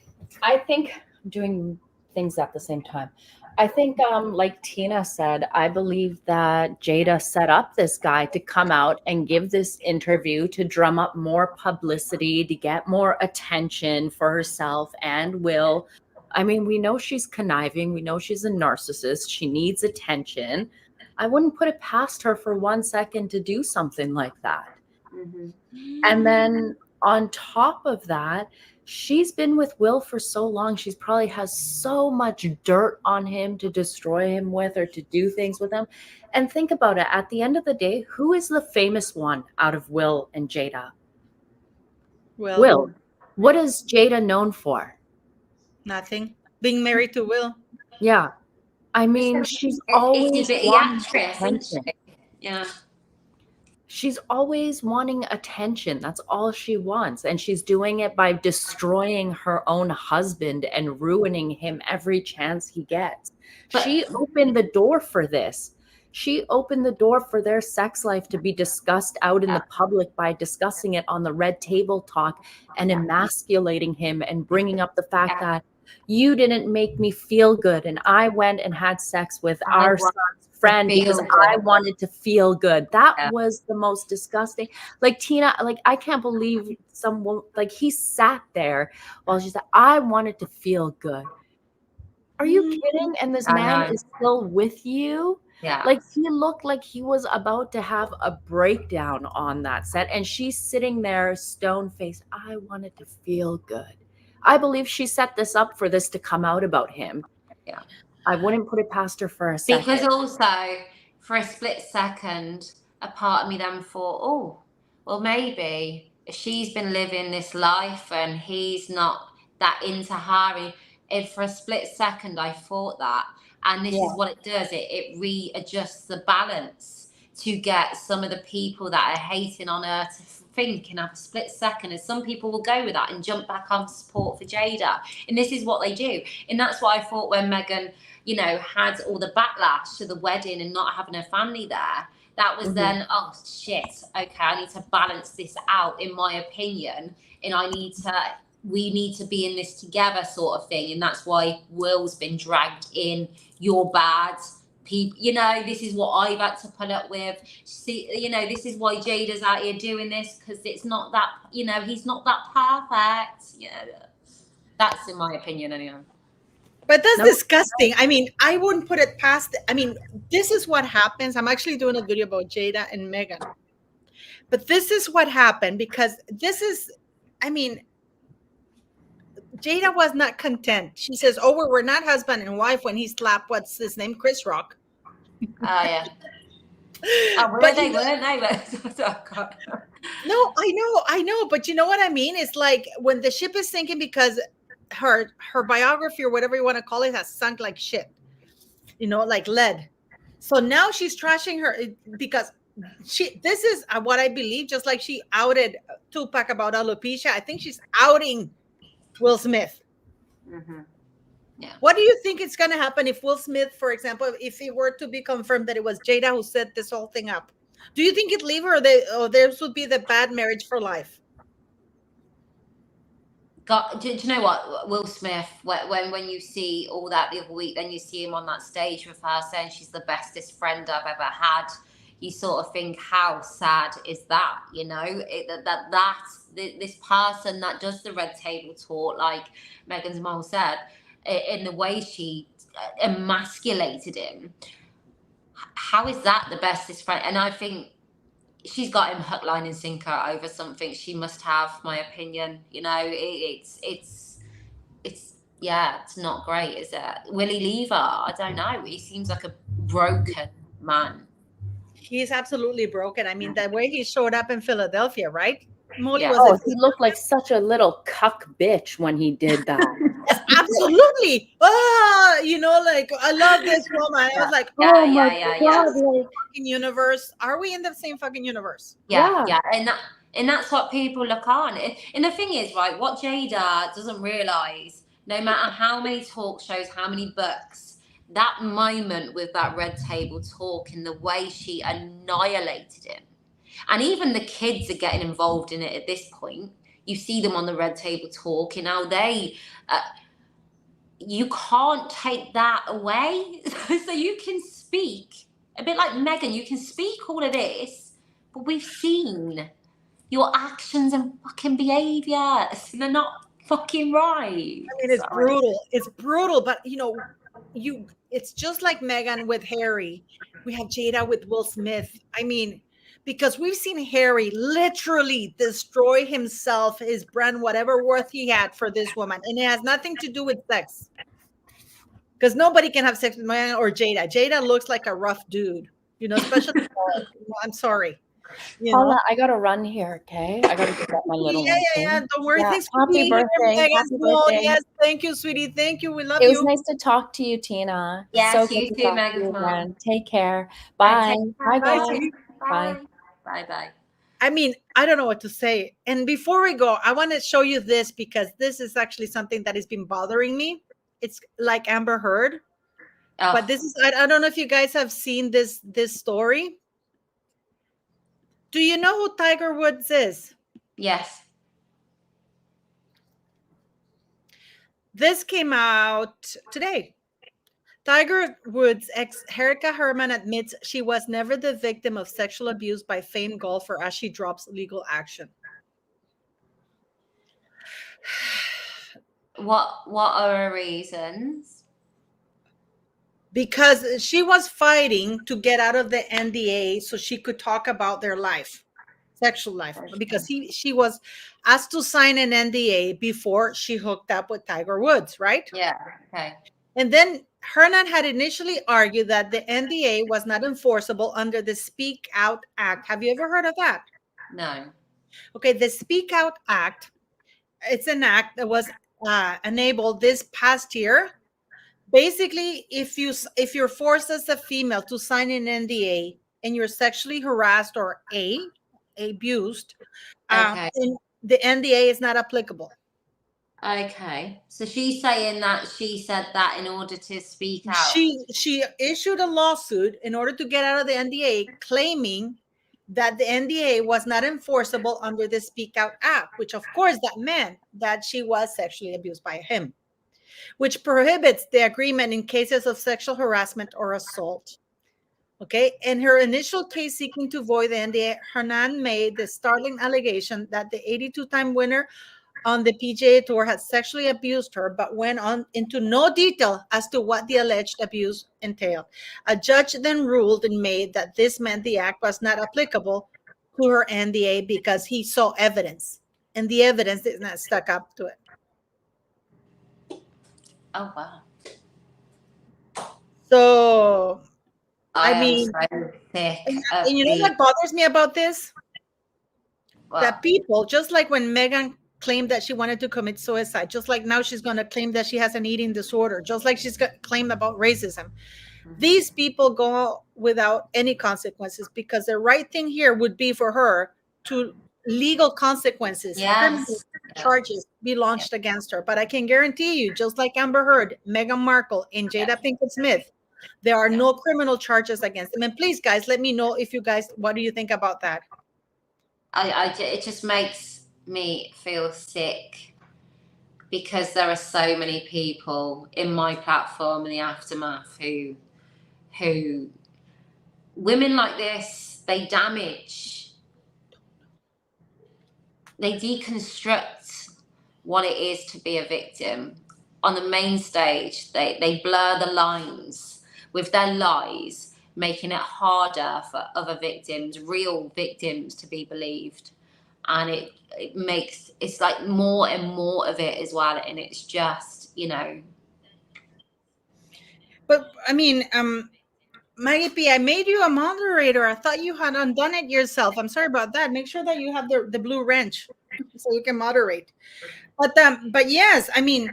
I think I'm doing things at the same time. I think, like Tina said, I believe that Jada set up this guy to come out and give this interview to drum up more publicity, to get more attention for herself and Will. I mean, we know she's conniving. We know she's a narcissist. She needs attention. I wouldn't put it past her for 1 second to do something like that. Mm-hmm. And then on top of that, she's been with Will for so long. She's probably has so much dirt on him to destroy him with or to do things with him. And think about it. At the end of the day, who is the famous one out of Will and Jada? Will. What is Jada known for? Nothing. Being married to Will. Yeah. I mean, she's always wanting attention. Yeah. She's always wanting attention. That's all she wants. And she's doing it by destroying her own husband and ruining him every chance he gets. She opened the door for this. She opened the door for their sex life to be discussed out in the public by discussing it on the Red Table Talk and emasculating him and bringing up the fact that you didn't make me feel good. And I went and had sex with our son's friend because I wanted to feel good. That was the most disgusting. Like Tina, like I can't believe someone, like he sat there while she said, I wanted to feel good. Are you kidding? And this man is still with you? Yeah. Like he looked like he was about to have a breakdown on that set. And she's sitting there stone-faced. I wanted to feel good. I believe she set this up for this to come out about him. Yeah. I wouldn't put it past her for a second. Because also, for a split second, a part of me then thought, oh, well, maybe if she's been living this life and he's not that into her, if for a split second I thought that. And this is what it does. It readjusts the balance to get some of the people that are hating on her to think and have a split second. And some people will go with that and jump back on support for Jada. And this is what they do. And that's what I thought when Meghan, you know, had all the backlash to the wedding and not having her family there. That was then, oh, shit, okay, I need to balance this out, in my opinion. And we need to be in this together sort of thing. And that's why Will's been dragged in. You're bad. People, you know, this is what I've had to put up with. See, you know, this is why Jada's out here doing this, because it's not that, you know, he's not that perfect. Yeah, that's in my opinion anyway. But that's disgusting. I mean, I wouldn't put it past. I mean, this is what happens. I'm actually doing a video about Jada and Meghan. But this is what happened, because this is, I mean, Jada was not content. She says, oh, we're not husband and wife when he slapped, what's his name? Chris Rock. Oh, yeah. Oh, but they weren't they? Oh, God. No, I know. But you know what I mean? It's like when the ship is sinking because her biography or whatever you want to call it has sunk like shit, you know, like lead. So now she's trashing her because this is what I believe, just like she outed Tupac about alopecia. I think she's outing Will Smith. Yeah. What do you think is going to happen if Will Smith, for example, if it were to be confirmed that it was Jada who set this whole thing up? Do you think it'd leave her, or this would be the bad marriage for life? God, do you know what, Will Smith, when you see all that the other week, then you see him on that stage with her saying she's the bestest friend I've ever had. You sort of think, how sad is that? You know, this person that does the Red Table Talk, like Meghan's mom said, in the way she emasculated him, how is that the bestest friend? And I think she's got him hook, line and sinker over something. She must have, my opinion. You know, it's not great, is it? Will he leave her? I don't know. He seems like a broken man. He's absolutely broken. I mean, the way he showed up in Philadelphia, right? Molly, he looked like such a little cuck bitch when he did that. Yes, absolutely. You know, like, I love this woman. I was like, oh my God. Like, fucking universe. Are we in the same fucking universe? Yeah. And that's what people look on. And the thing is, right, what Jada doesn't realize, no matter how many talk shows, how many books, that moment with that Red Table Talk and the way she annihilated him. And even the kids are getting involved in it at this point. You see them on the Red Table Talk and how they, you can't take that away. So you can speak, a bit like Meghan, you can speak all of this, but we've seen your actions and fucking behaviors. They're not fucking right. I mean, it's brutal. It's brutal, but you know, it's just like Meghan with Harry. We have Jada with Will Smith. I mean, because we've seen Harry literally destroy himself, his brand, whatever worth he had for this woman. And it has nothing to do with sex. Because nobody can have sex with Meghan or Jada. Jada looks like a rough dude, you know, especially. I'm sorry. You Paula, know? I gotta run here, okay? I gotta pick up my little Yeah, one. yeah, yeah. Don't worry. Yeah, Thanks for happy being here, birthday. Megan. Happy No, birthday. yes, thank you, sweetie. Thank you. We love It was you. nice to talk to you, Tina. Yes, So good you to too, talk to Megan's you mom. again. Take care. And Bye. take Bye, care. guys. sweetie. Bye. Bye. Bye. I mean, I don't know what to say. And before we go, I want to show you this because this is actually something that has been bothering me. It's like Amber Heard, Oh, but this is I don't know if you guys have seen this story. Do you know who Tiger Woods is? yes. This came out today. Tiger Woods' ex Erica Herman admits she was never the victim of sexual abuse by famed golfer as she drops legal action. What are her reasons? Because she was fighting to get out of the NDA so she could talk about their life, sexual life, because she was asked to sign an NDA before she hooked up with Tiger Woods, right? Yeah. Okay. And then Hernan had initially argued that the NDA was not enforceable under the Speak Out Act. Have you ever heard of that? No. Okay, the Speak Out Act, it's an act that was enabled this past year. Basically, if you're forced as a female to sign an NDA and you're sexually harassed or abused, Okay. then the NDA is not applicable. Okay. So she's saying that she said that in order to speak out. She issued a lawsuit in order to get out of the NDA, claiming that the NDA was not enforceable under the Speak Out Act, which of course that meant that she was sexually abused by him, which prohibits the agreement in cases of sexual harassment or assault. Okay, in her initial case seeking to void the NDA, Hernan made the startling allegation that the 82-time winner on the PGA Tour had sexually abused her, but went on into no detail as to what the alleged abuse entailed. A judge then ruled in May that this meant the act was not applicable to her NDA because he saw evidence, and the evidence did not stack up to it. Oh wow. So, I am mean, so sick of and you know what bothers me about this? Well, That people, just like when Meghan claimed that she wanted to commit suicide, just like now she's going to claim that she has an eating disorder, just like she's got claimed about racism. These people go without any consequences because the right thing here would be for her to legal consequences, criminal yes. charges be launched against her. But I can guarantee you, just like Amber Heard, Meghan Markle, and Jada Pinkett Smith, there are no criminal charges against them. And please, guys, let me know if you guys, what do you think about that? It just makes me feel sick because there are so many people in my platform in the aftermath who women like this, they damage, they deconstruct what it is to be a victim. On the main stage, they blur the lines with their lies, making it harder for other victims, real victims, to be believed. And it makes, it's like more and more of it as well. And it's just, you know. But I mean, Maggie P, I made you a moderator. I thought you had undone it yourself. I'm sorry about that. Make sure that you have the blue wrench so you can moderate. But yes, I mean,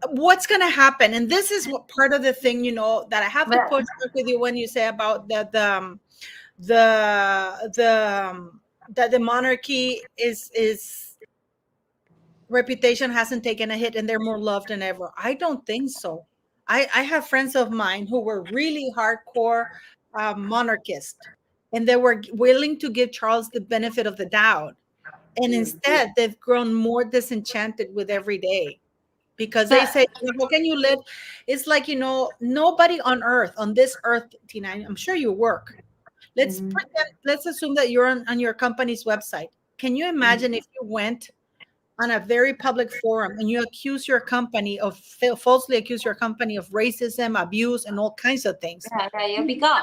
what's going to happen? And this is what part of the thing, you know, that I have to push back with you when you say about that the monarchy is reputation hasn't taken a hit and they're more loved than ever. I don't think so. I have friends of mine who were really hardcore monarchists, and they were willing to give Charles the benefit of the doubt. And instead, they've grown more disenchanted with every day because they say, how can you live? It's like, you know, nobody on this earth, Tina, I'm sure you work. Let's pretend, let's assume that you're on your company's website. Can you imagine if you went on a very public forum and you accuse your company of falsely accuse your company of racism, abuse, and all kinds of things? Yeah, you'll be gone.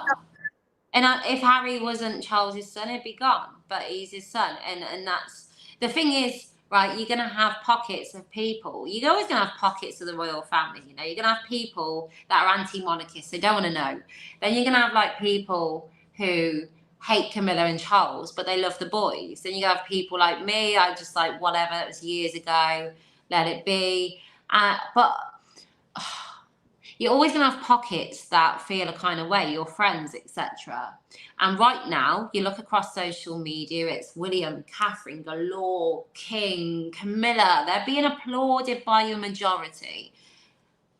And if Harry wasn't Charles's son, he'd be gone. But he's his son, and that's the thing is, right? You're gonna have pockets of people. You're always gonna have pockets of the royal family. You know, you're gonna have people that are anti-monarchists. They don't want to know. Then you're gonna have like people who hate Camilla and Charles, but they love the boys. Then you have people like me. I just like whatever. It was years ago. Let it be. But you're always going to have pockets that feel a kind of way, your friends, etc. And right now, you look across social media, it's William, Catherine, galore, King, Camilla. They're being applauded by your majority.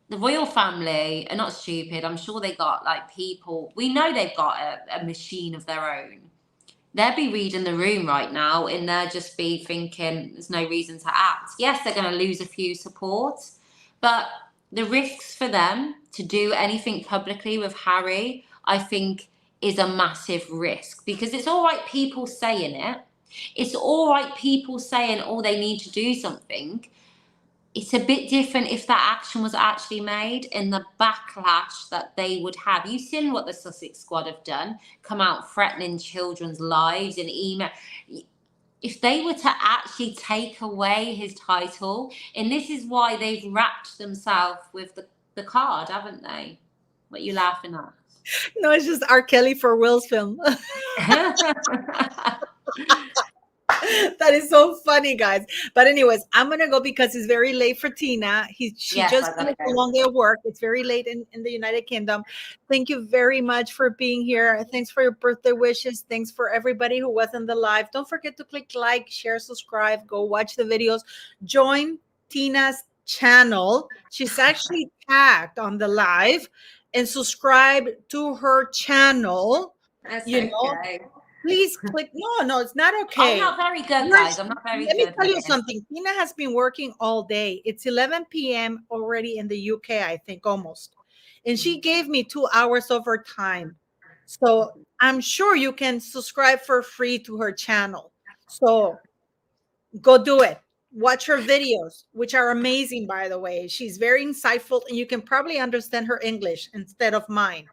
The royal family are not stupid. I'm sure they got like people. We know they've got a machine of their own. They'll be reading the room right now and they'll just be thinking there's no reason to act. Yes, they're going to lose a few supports, but the risks for them to do anything publicly with Harry, I think, is a massive risk, because it's all right people saying it. It's all right people saying, oh, they need to do something. It's a bit different if that action was actually made and the backlash that they would have. You've seen what the Sussex squad have done, come out threatening children's lives and email. If they were to actually take away his title, and this is why they've wrapped themselves with the card, haven't they? What are you laughing at? No, it's just R. Kelly for Will's film. That is so funny, guys. But anyways, I'm gonna go because it's very late for Tina. She just finished a long day of work. It's very late in the United Kingdom. Thank you very much for being here. Thanks for your birthday wishes. Thanks for everybody who was in the live. Don't forget to click like, share, subscribe, go watch the videos. Join Tina's channel. She's actually tagged on the live, and subscribe to her channel. That's you know, please click. No, it's not okay. I'm not very good, guys. I'm not very good. Let me tell you something. Tina has been working all day. It's 11 p.m. already in the UK, I think, almost. And she gave me 2 hours of her time. So I'm sure you can subscribe for free to her channel. So go do it. Watch her videos, which are amazing, by the way. She's very insightful, and you can probably understand her English instead of mine.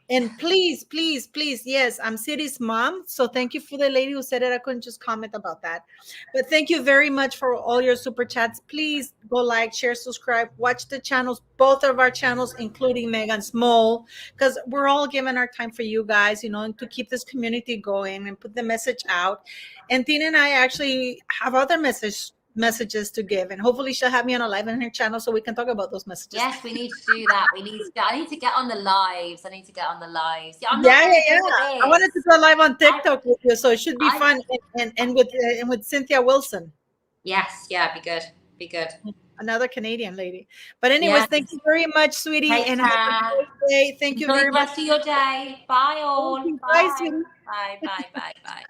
And please, please, please, yes, I'm Siri's mom. So thank you for the lady who said it. I couldn't just comment about that. But thank you very much for all your super chats. Please go like, share, subscribe, watch the channels, both of our channels, including Meghan's Mole, because we're all giving our time for you guys, and to keep this community going and put the message out. And Tina and I actually have other messages to give, and hopefully she'll have me on a live on her channel so we can talk about those messages. Yes, we need to do that. I need to get on the lives. Yeah, I wanted to go live on TikTok with you, so it should be fun, and with Cynthia Wilson. Yes, yeah, be good. Another Canadian lady. But anyways, Thank you very much, sweetie, and have a great day. Thank you very much. Enjoy the rest of your day. Bye all. Bye, sweetie. Bye.